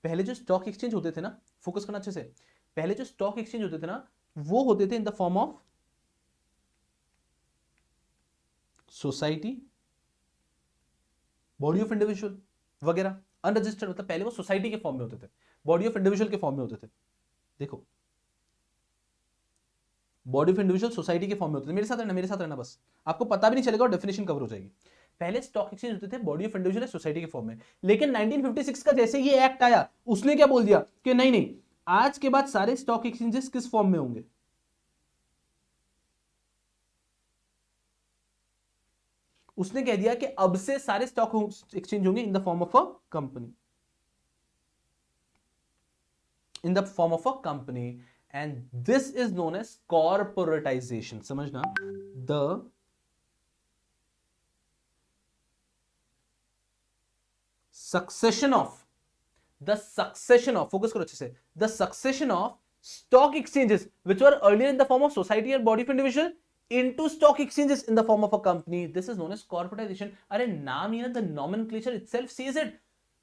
पहले जो स्टॉक एक्सचेंज होते थे ना, फोकस करना अच्छे से. पहले जो स्टॉक एक्सचेंज होते थे ना वो होते थे इन the form of society, body of individual वगैरह. अनरजिस्टर्ड मतलब पहले वो सोसाइटी के फॉर्म में होते थे, बॉडी ऑफ इंडिविजुअल के फॉर्म में होते थे. देखो, बॉडी ऑफ इंडिविजुअल सोसाइटी के फॉर्म में होते थे. मेरे साथ रहना, मेरे साथ रहना, बस आपको पता भी नहीं चलेगा और डेफिनेशन कवर हो जाएगी. पहले स्टॉक एक्सचेंज होते थे बॉडी ऑफ इंडिविजुअल सोसाइटी के फॉर्म में. लेकिन 1956 का जैसे ये एक्ट आया, उसने क्या बोल दिया कि नहीं नहीं, आज के बाद सारे स्टॉक एक्सचेंजेस किस फॉर्म में होंगे? उसने कह दिया कि अब से सारे स्टॉक एक्सचेंज होंगे in the form of a company. In the form of a company. And this is known as corporatisation. समझना, द succession of focus करो अच्छे से, the succession of stock exchanges which were earlier in the form of society or body of individual into stock exchanges in the form of a company, this is known as corporatization. अरे नाम ही ना, the nomenclature itself says it,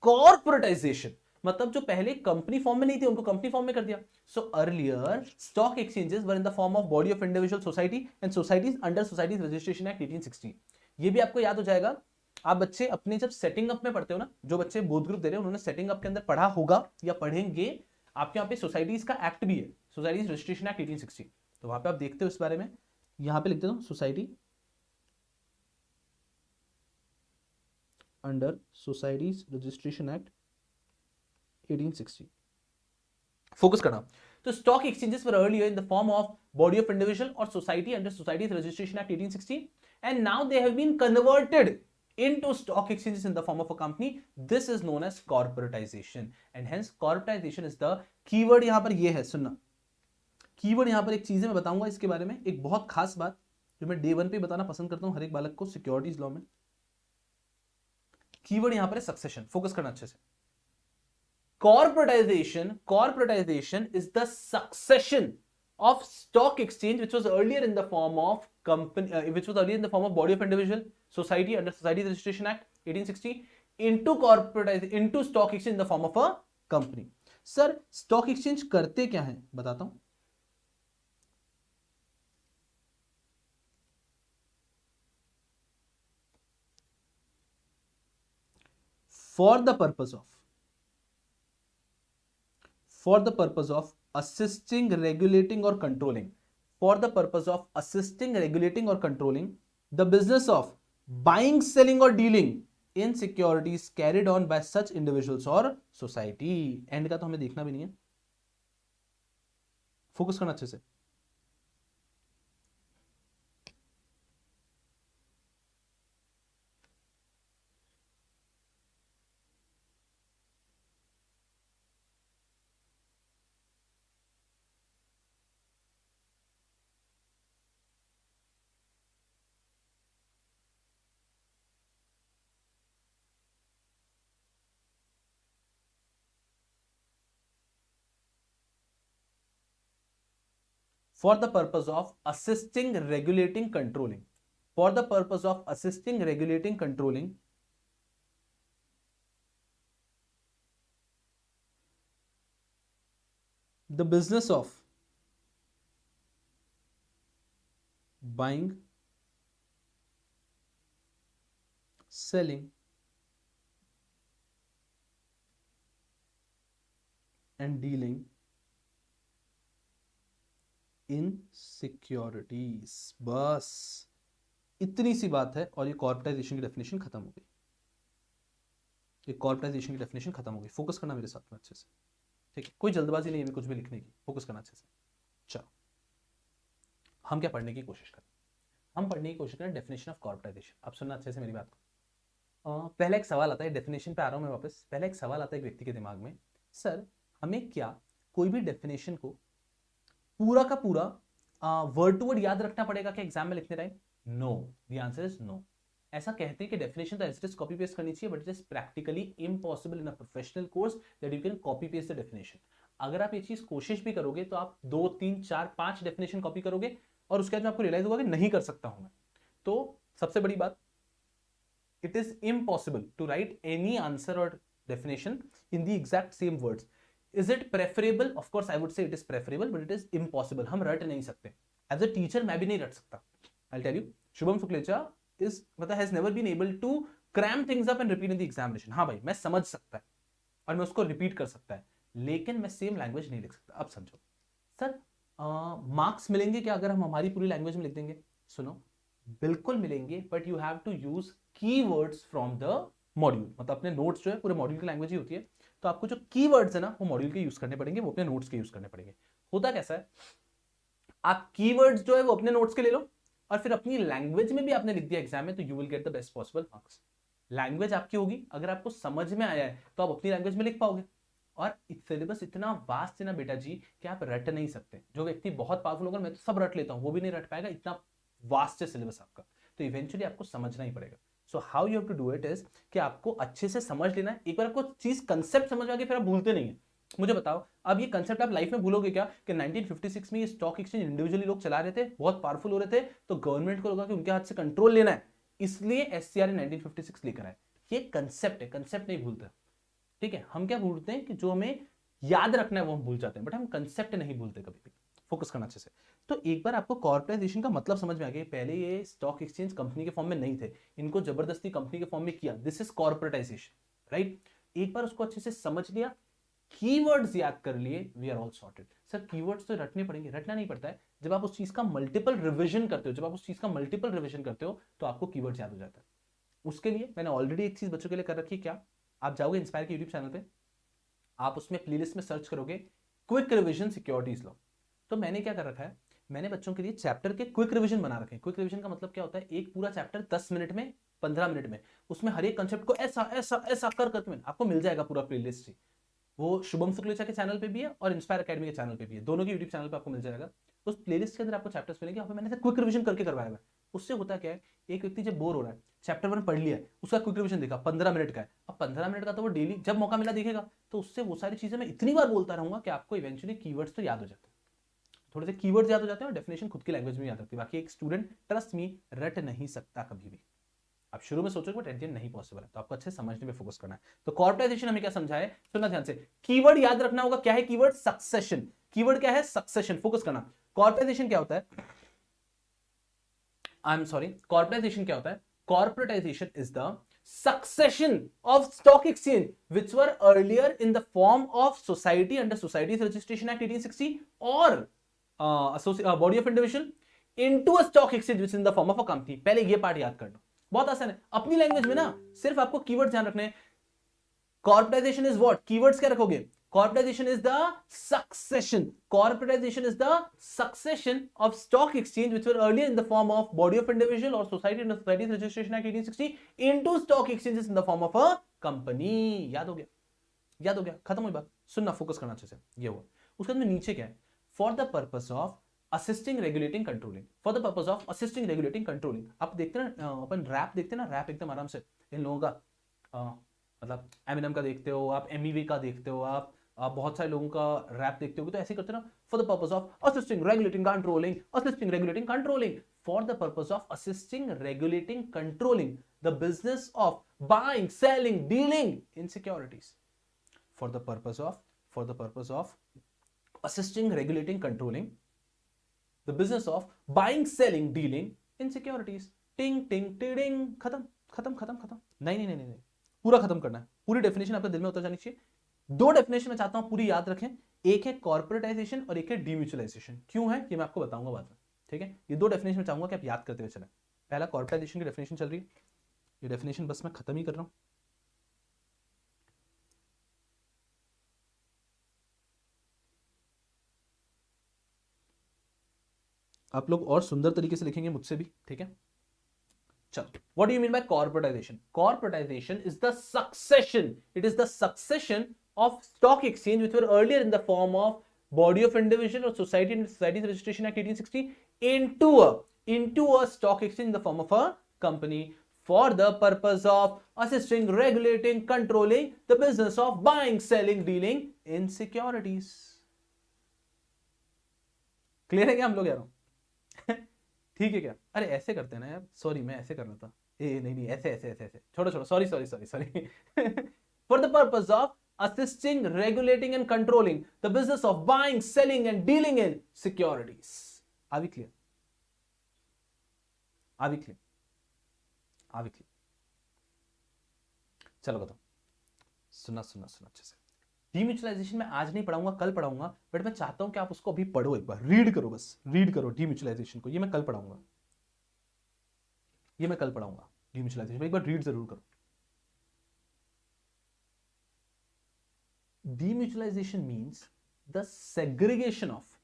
corporatization. मतलब जो पहले company form में नहीं थे उनको कंपनी फॉर्म में कर दिया. So earlier stock exchanges were in the form of body of individual society and societies under societies registration act 1860. ये भी आपको याद हो जाएगा. आप बच्चे अपने जब सेटिंग अप में पढ़ते हो ना, जो बच्चे बोध ग्रुप दे रहे हैं उन्होंने सेटिंग अप के अंदर पढ़ा होगा या पढ़ेंगे. आपके यहाँ पे सोसाइटीज का एक्ट भी है, सोसाइटीज रजिस्ट्रेशन एक्ट 1860. तो वहां पे आप देखते हो इस बारे में. यहां पे लिख देता हूं society under societies registration act 1860. Focus करना. तो stock exchanges were earlier in the form of body of individual और society under societies registration act 1860 and now they have been converted into stock exchanges in the form of a company. This is known as corporatization and hence corporatization is the keyword. यहां पर ये है, सुनना. Keyword यहां पर एक चीज है, मैं बताऊंगा इसके बारे में एक बहुत खास बात जो मैं डे 1 पे बताना पसंद करता हूं हर एक बालक को सिक्योरिटीज लॉ में. कीवर्ड यहां पर है सक्सेशन. फोकस करना अच्छे से. Corporatization is the succession of stock exchange which was earlier in the form of company, which was earlier in the form of body of individual society under Society Registration Act 1860 into stock exchange in the form of a company. Sir stock exchange करते क्या है बताता हूं. For the purpose of assisting, regulating or controlling, for the purpose of assisting, regulating or controlling the business of buying, selling or dealing in securities carried on by such individuals or society. And का तो हमें देखना भी नहीं है. Focus करना अच्छे से. for the purpose of assisting, regulating, controlling. For the purpose of assisting, regulating, controlling the business of buying, selling, and dealing in securities. बस इतनी सी बात है और ये कॉर्पोरेटाइजेशन की डेफिनेशन खत्म हो गई. ये कॉर्पोरेटाइजेशन की डेफिनेशन खत्म हो गई. फोकस करना मेरे साथ में अच्छे से, ठीक है. कोई जल्दबाजी नहीं है कुछ भी लिखने की, फोकस करना अच्छे से. चलो हम क्या पढ़ने की कोशिश करें, हम पढ़ने की कोशिश करें डेफिनेशन ऑफ कॉर्पोरेटाइजेशन. अब सुनना अच्छे से मेरी बात को. पहला एक सवाल आता है, डेफिनेशन पे आ रहा हूं मैं वापस. पहला एक सवाल आता है एक व्यक्ति के दिमाग में, सर हमें क्या कोई भी डेफिनेशन को पूरा का पूरा वर्ड टू वर्ड याद रखना पड़ेगा क्या एग्जाम में लिखने time? No, the answer is no. ऐसा कहते हैं कि डेफिनेशन तो as it is copy paste करनी चाहिए, but it is practically impossible in a professional course that you can copy paste the definition. अगर आप ये चीज कोशिश भी करोगे तो आप 2 3 4 5 डेफिनेशन कॉपी करोगे और उसके बाद में आपको रियलाइज होगा कि नहीं कर सकता हूं मैं. तो सबसे बड़ी बात, it is impossible to write any answer or definition in the exact same words. Is it preferable? Of course I would say it is preferable, but it is impossible. हम रट नहीं सकते. As a teacher मैं भी नहीं रट सकता. I'll tell you, Shubham Suklecha has never been able to cram things up and repeat in the examination. हाँ भाई, मैं समझ सकता है और मैं उसको रिपीट कर सकता है, लेकिन मैं सेम लैंग्वेज नहीं लिख सकता. अब समझो सर, मार्क्स मिलेंगे क्या अगर हम हमारी पूरी लैंग्वेज में लिख देंगे? सुनो, बिल्कुल मिलेंगे, but you have to use keywords from the module. मतलब अपने नोट्स जो है पूरे मॉड्यूल की लैंग्वेज ही होती है, तो आपको जो कीवर्ड्स है ना वो मॉड्यूल के यूज करने पड़ेंगे, वो अपने नोट्स के यूज करने पड़ेंगे. होता कैसा है, आप कीवर्ड्स जो है वो अपने नोट्स के ले लो और फिर अपनी लैंग्वेज में भी आपने लिख दिया एग्जाम में, तो you will get the best possible marks. Language आपकी होगी, अगर आपको समझ में आया है तो आप अपनी लैंग्वेज में लिख पाओगे. और सिलेबस इतना वास्ट है ना बेटा जी कि आप रट नहीं सकते. जो व्यक्ति बहुत पावरफुल होगा, मैं तो सब रट लेता हूं, वो भी नहीं रट पाएगा, इतना वास्ट है सिलेबस आपका. तो इवेंचुअली आपको समझना ही पड़ेगा. So how you have to do it is कि आपको अच्छे से समझ लेना है. एक बार आपको चीज कंसेप्ट समझ आ गई फिर आप भूलते नहीं है. मुझे बताओ, अब ये कंसेप्ट आप लाइफ में भूलोगे क्या कि 1956 में ये स्टॉक एक्सचेंज इंडिविजुअली लोग चला रहे थे, बहुत पावरफुल हो रहे थे, तो गवर्नमेंट को लगा कि उनके हाथ से कंट्रोल लेना है, इसलिए एससीआर 1956 लेकर आए. ये कंसेप्ट है, कंसेप्ट नहीं भूलते. ठीक है, हम क्या भूलते हैं कि जो हमें याद रखना है वो हम भूल जाते हैं, बट हम कंसेप्ट नहीं भूलते कभी भी. फोकस करना अच्छे से. तो एक बार आपको कॉर्पोरेटाइजेशन का मतलब समझ में आ गया. पहले ये स्टॉक एक्सचेंज कंपनी के फॉर्म में नहीं थे, इनको जबरदस्ती कंपनी के फॉर्म में किया. This is corporatisation, right. एक बार उसको अच्छे से समझ लिया, कीवर्ड्स याद कर लिए, we are all sorted. Sir keywords तो रटने पड़ेंगे, रटना नहीं पड़ता है. जब आप उस चीज का मल्टीपल रिविजन करते हो, तो आपको कीवर्ड्स याद हो जाता है. उसके लिए मैंने ऑलरेडी एक चीज बच्चों के लिए कर रखी है. क्या? आप जाओगे इंस्पायर के यूट्यूब चैनल पे, आप उसमें प्लेलिस्ट में सर्च करोगे क्विक रिवीजन सिक्योरिटीज लॉ. तो मैंने क्या कर रखा है, मैंने बच्चों के लिए चैप्टर के क्विक रिवीजन बना रखे हैं. क्विक रिवीजन का मतलब क्या होता है, एक पूरा चैप्टर 10 मिनट में, 15 मिनट में, उसमें हर एक कंसेप्ट को ऐसा ऐसा ऐसा कर करके आपको मिल जाएगा पूरा प्लेलिस्ट. वो शुभम शुक्लेचा के चैनल पे भी है और इंस्पायर एकेडमी के चैनल पे भी है, दोनों के यूट्यूब चैनल पे आपको मिल जाएगा. उस प्लेलिस्ट के अंदर आपको चैप्टर्स मिलेंगे, वहां पे मैंने क्विक रिवीजन करके करवाया हुआ है. उससे होता क्या है, एक व्यक्ति जब बोर हो रहा है, चैप्टर 1 पढ़ लिया है, उसका क्विक रिवीजन देखा 15 मिनट का है. अब 15 मिनट का तो वो डेली जब मौका मिला देखेगा, तो उससे वो सारी चीजें मैं इतनी बार बोलता रहूंगा कि आपको इवेंचुअली कीवर्ड्स तो याद हो जाते हैं. थोड़े से कीवर्ड्स याद हो जाते हैं और डेफिनेशन खुद की लैंग्वेज में याद रखती है. बाकी एक स्टूडेंट ट्रस्ट मी रट नहीं सकता कभी भी. आप शुरू में सोचोगे बट एट द एंड नहीं पॉसिबल है, तो आपको अच्छे समझने पे फोकस करना है. तो कॉर्पोरेटाइजेशन हमें क्या समझा है, सुनना ध्यान से. कीवर्ड याद रखना होगा. क्या है कीवर्ड? सक्सेशन. कीवर्ड क्या है? सक्सेशन. फोकस करना. कॉर्पोरेटाइजेशन क्या होता है? आई एम सॉरी, कॉर्पोरेटाइजेशन क्या होता है? Corporatization is the succession of stock exchange which were earlier in the form of society under Societies Registration Act 1860 or body of individual into a stock exchange which is in the form of a company. पहले ये part याद कर लो, बहुत आसान है. अपनी language में ना सिर्फ आपको कीवर्ड ध्यान रखने हैं. Corporatization is what? Keywords क्या रखोगे? Corporatization is the succession. Corporatization is the succession of stock exchange which were earlier in the form of body of individual or society under Societies Registration Act 1860 into stock exchanges in the form of a company. याद हो गया? याद हो गया? खत्म हुई बात. सुनना, फोकस करना अच्छे से. ये हुआ. उसके बाद में नीचे क्या है? For the purpose of assisting, regulating, controlling. For the purpose of assisting, regulating, controlling. आप देखते ना, अपन रैप देखते ना, रैप एकदम आराम से इन लोगों का, मतलब एमिनम का देखते हो आप, एमईवी का देखते हो आप, आप बहुत सारे लोगों का रैप देखते होगे तो ऐसे करते ना, for the purpose of assisting regulating controlling, assisting regulating controlling, for the purpose of assisting regulating controlling the business of buying selling dealing in securities, for the purpose of assisting regulating controlling the business of buying selling dealing in securities. टिंग टिंग tiding, खत्म खत्म खत्म खत्म। नहीं नहीं नहीं नहीं, पूरा खत्म करना है, पूरी डेफिनेशन आपके दिल में उतर जानी चाहिए। दो डेफिनेशन मैं चाहता हूं पूरी याद रखें, एक है कॉर्पोरेटाइजेशन और एक है डीम्यूचुअलाइजेशन। क्यों है ये मैं आपको बताऊंगा बाद में, ठीक है। ये दो डेफिनेशन मैं चाहूंगा कि आप याद करते हुए चलें। पहला कॉर्पोरेटाइजेशन की डेफिनेशन चल रही है, ये डेफिनेशन बस मैं खत्म ही कर रहा हूं। आप लोग और सुंदर तरीके से लिखेंगे मुझसे भी, ठीक है। चलो, what do you mean by corporatization? Corporatization is the succession. It is the succession of stock exchange which were earlier in the form of body of individual or society and Societies Registration Act 1860 into a stock exchange in the form of a company for the purpose of assisting, regulating, controlling the business of buying, selling, dealing in securities. Clear है क्या हम लोग यार? ठीक है क्या? अरे ऐसे करते हैं ना यार, सॉरी मैं ऐसे कर रहा था। नहीं नहीं, ऐसे ऐसे ऐसे ऐसे, छोड़ो छोड़ो, sorry sorry sorry sorry. For the purpose of assisting, regulating and controlling the business of buying, selling and dealing in securities. Are we clear? Are we clear? Are we clear? चलो बताओ, सुना सुना सुना अच्छे से। डीम्यूचुअलाइजेशन में आज नहीं पढ़ाऊंगा, कल पढ़ाऊंगा, बट मैं चाहता हूं कि आप उसको अभी पढ़ो, एक बार रीड करो, बस रीड करो डीम्यूचुअलाइजेशन को। ये मैं कल पढ़ाऊंगा, ये मैं कल पढ़ाऊंगा डीम्यूचुअलाइजेशन, एक बार रीड जरूर करो। Demutualization means the segregation of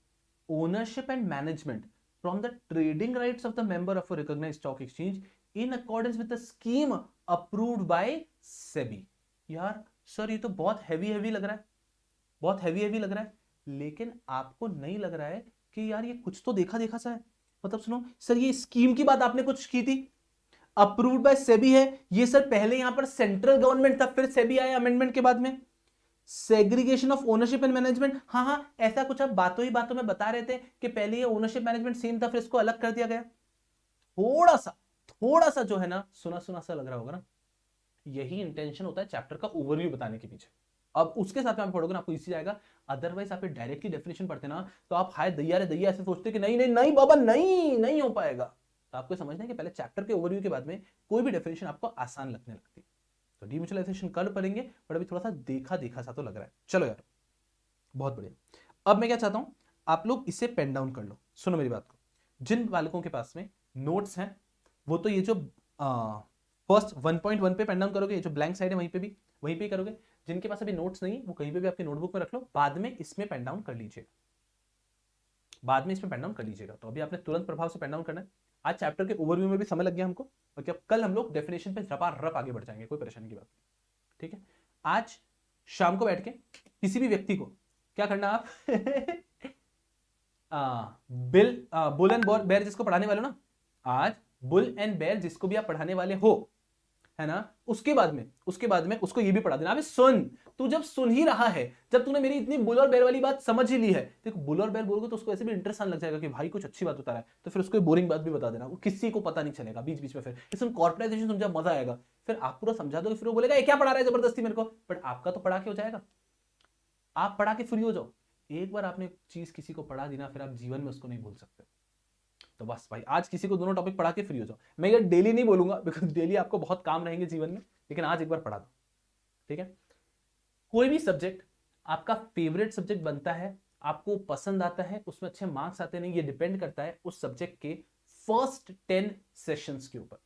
ownership and management from the trading rights of the member of a recognized stock exchange in accordance with the scheme approved by SEBI. यार सर ये तो बहुत हैवी लग रहा है, बहुत हैवी लग रहा है, लेकिन आपको नहीं लग रहा है कि यार ये कुछ तो देखा देखा सा है? मतलब सुनो सर, ये स्कीम की बात आपने कुछ की थी, अप्रूव्ड बाय सेबी है, ये सर पहले यहां पर सेंट्रल गवर्नमेंट था, फिर सेबी आया अमेंडमेंट के बाद में। Segregation of ownership and management, हाँ ऐसा कुछ आप बातों ही बातों में बता रहे थे कि पहले ये ओनरशिप मैनेजमेंट सेम था, फिर इसको अलग कर दिया गया। थोड़ा सा जो है ना सुना सुना सा लग रहा होगा ना, यही इंटेंशन होता है चैप्टर का ओवरव्यू बताने के पीछे। अब उसके साथ में आप पढ़ोगे ना आपको इजी जाएगा, अदरवाइज आप डायरेक्टली डेफिनेशन पढ़ते ना तो आप हाय दैया रे दैया ऐसे सोचते कि नहीं नहीं नहीं बाबा नहीं हो पाएगा। तो आपको समझना है कि पहले चैप्टर के ओवरव्यू के बाद में कोई भी डेफिनेशन आपको आसान लगने लगती है। तो डीम्यूचुअलाइजेशन कल पढ़ेंगे, पर अभी थोड़ा सा देखा सा तो लग रहा है। चलो यार बहुत बढ़िया। अब मैं क्या चाहता हूं, आप लोग इसे पेन डाउन कर लो। सुनो मेरी बात को, जिन बालकों के पास में नोट्स हैं वो तो ये जो फर्स्ट 1.1 पे पेन डाउन करोगे, ये जो ब्लैंक साइड है वहीं पे ही करोगे। जिनके पास अभी नोट्स नहीं वो कहीं पे भी आपकी नोटबुक में रख लो, बाद में इसमें पेन डाउन कर लीजिएगा, बाद में इसमें पेन डाउन कर लीजिएगा। तो अभी आपने तुरंत प्रभाव से पेन डाउन करना है। आज चैप्टर के ओवरव्यू में भी समय लग गया हमको, और क्या कल हम लोग डेफिनेशन पे रपारप आगे बढ़ जाएंगे, कोई परेशानी की बात नहीं, ठीक है। आज शाम को बैठ के किसी भी व्यक्ति को क्या करना आप बुल एंड बेयर जिसको पढ़ाने वाले हो ना, आज बुल एंड बेयर जिसको भी आप पढ़ाने वाले हो, है ना, उसके बाद में उसको ये भी पढ़ा देना। अबे सुन, तू जब सुन ही रहा है, जब तूने मेरी इतनी बुल और बेर वाली बात समझ ही ली है, देखो बुल और बेर बोलोगे तो उसको ऐसे भी इंटरेस्ट आने लग जाएगा कि भाई कुछ अच्छी बात बता रहा है, तो फिर उसको बोरिंग बात भी बता देना, वो किसी को पता नहीं चलेगा बीच बीच में। फिर इसमें कॉर्पोरेटाइजेशन समझा, मजा आएगा, फिर आप पूरा समझा दो, फिर वो बोलेगा ये क्या पढ़ा रहा है जबरदस्ती मेरे को, बट आपका तो पढ़ा के हो जाएगा, आप पढ़ा के फ्री हो जाओ। एक बार आपने चीज किसी को पढ़ा दी ना, फिर आप जीवन में उसको नहीं भूल सकते। तो बस भाई आज किसी को दोनों टॉपिक पढ़ा के फ्री हो जाओ। मैं ये डेली नहीं बोलूंगा बिकॉज डेली आपको बहुत काम रहेंगे जीवन में, लेकिन आज एक बार पढ़ा दो, ठीक है। कोई भी सब्जेक्ट आपका फेवरेट सब्जेक्ट बनता है, आपको पसंद आता है, उसमें अच्छे मार्क्स आते नहीं, ये डिपेंड करता है उस सब्जेक्ट के फर्स्ट 10 सेशंस के ऊपर।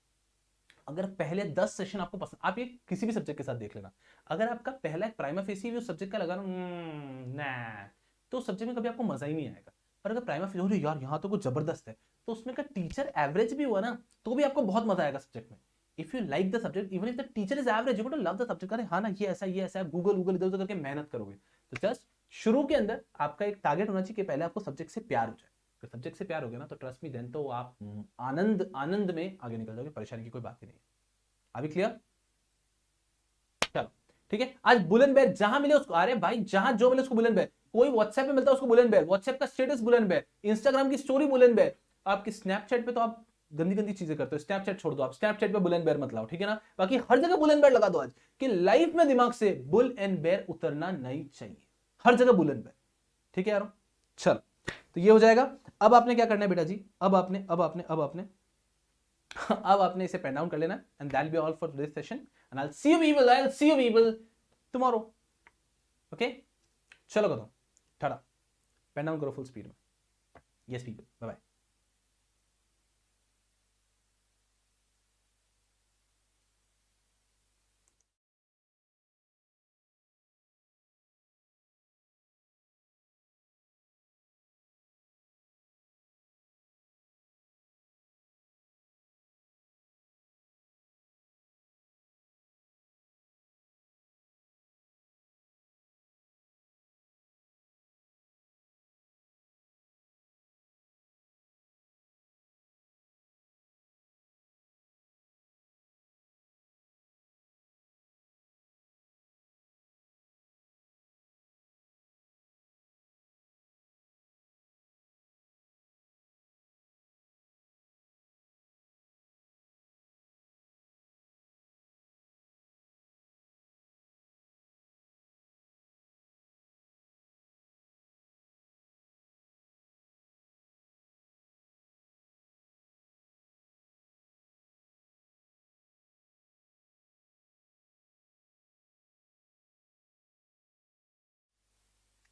अगर पहले 10 सेशन आपको पसंद, आप ये किसी भी सब्जेक्ट के साथ देख लेना, अगर आपका पहला एक प्राइमा फेसी भी उस सब्जेक्ट का लगा ना, तो उस सब्जेक्ट में कभी आपको मजा ही नहीं आएगा। पर अगर प्राइमा फेसी यार यहाँ तो कुछ जबरदस्त है, तो उसमें का टीचर एवरेज भी हुआ ना, तो भी आपको बहुत मजा आएगा सब्जेक्ट में। If you like the subject even if the teacher is average, you got to love the subject. अरे हाँ ना, ये ऐसा है, गूगल इधर उधर करके मेहनत करोगे। तो जस्ट शुरू के अंदर आपका एक टारगेट होना चाहिए कि पहले आपको सब्जेक्ट से प्यार हो जाए। तो सब्जेक्ट से प्यार हो गया ना, तो ट्रस्ट मी देन तो आप आनंद में आगे निकल जाओगे, परेशानी की कोई बात ही नहीं है। अभी क्लियर? चलो ठीक है, आज बुल एंड बेयर जहां मिले उसको, अरे भाई जहां जो मिले उसको बुल एंड बेयर, कोई व्हाट्सएप पे मिलता है उसको बुल एंड बेयर, व्हाट्सएप का status bull and bear, Instagram की स्टोरी बुल एंड बेयर। आपकी स्नैपचैट पे तो आप गंदी गंदी चीजें करते हो, स्नैपचैट छोड़ दो, आप स्नैपचैट पे बुल एंड बेयर मत लाओ, ठीक है ना। बाकी हर जगह बुल एंड बेयर लगा दो आज, कि लाइफ में दिमाग से बुल एंड बेयर उतरना नहीं चाहिए, हर जगह बुल एंड बेयर, ठीक है यारो। चल, तो ये हो जाएगा। अब आपने क्या करना है बेटा जी, अब आपने अब आपने इसे पेन डाउन कर लेना, and that be all for this session, and I will see you people tomorrow. Okay, चलो करो, टाटा, पेन डाउन करो फुल स्पीड में। Yes people, bye bye.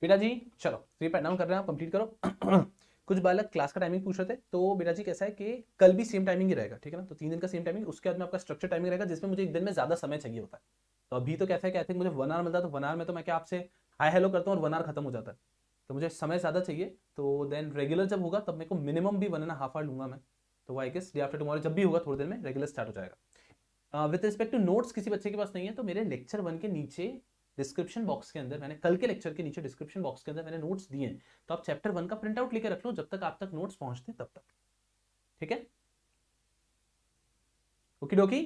बेटा जी चलो, तो ये पेन डाउन कर रहे हैं आप, कंप्लीट करो। कुछ बालक क्लास का टाइमिंग पूछ रहे थे, तो बेटा जी कैसा है कि कल भी सेम टाइमिंग ही रहेगा, ठीक है ना। तो 3 दिन का सेम टाइमिंग, उसके बाद में आपका स्ट्रक्चर टाइमिंग रहेगा, जिसमें मुझे एक दिन में ज्यादा समय चाहिए होता है। तो अभी तो कैसा है कि आई थिंक मुझे 1 आवर मिलता है, तो 1 आवर में तो मैं क्या आपसे हाय हेलो करता हूँ और 1 आवर खत्म हो जाता है। तो मुझे समय ज्यादा चाहिए, तो देन रेगुलर जब होगा तब मेरे को मिनिमम भी 1.5 आवर लूंगा मैं। तो I guess day after tomorrow जब भी होगा थोड़ी देर में रेगुलर स्टार्ट हो जाएगा। विद रिस्पेक्ट टू नोट्स, किसी बच्चे के पास नहीं है तो मेरे लेक्चर 1 के नीचे डिस्क्रिप्शन बॉक्स के अंदर, मैंने कल के लेक्चर के नीचे डिस्क्रिप्शन बॉक्स के अंदर मैंने नोट्स दिए हैं, तो आप चैप्टर 1 का प्रिंट आउट लेके रख लो जब तक आप तक नोट्स पहुंचते तब तक, ठीक है। ओके डोकी,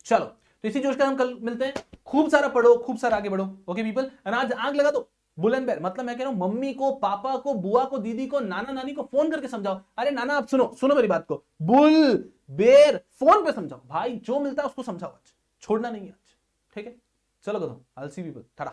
चलो, तो इसी जोश का हम कल मिलते हैं। खूब सारा पढ़ो, खूब सारा आगे बढ़ो, ओके पीपल। आज आग लगा दो बुल एंड बेयर, मतलब मैं कह रहा हूं मम्मी को, पापा को, बुआ को, दीदी को, नाना नानी को फोन करके समझाओ, अरे नाना आप सुनो सुनो मेरी बात को, बुल बेर फोन पे समझाओ भाई, जो मिलता है उसको समझाओ आज, छोड़ना नहीं है आज, ठीक है। चलो करो, आई विल सी पीपल, टाटा।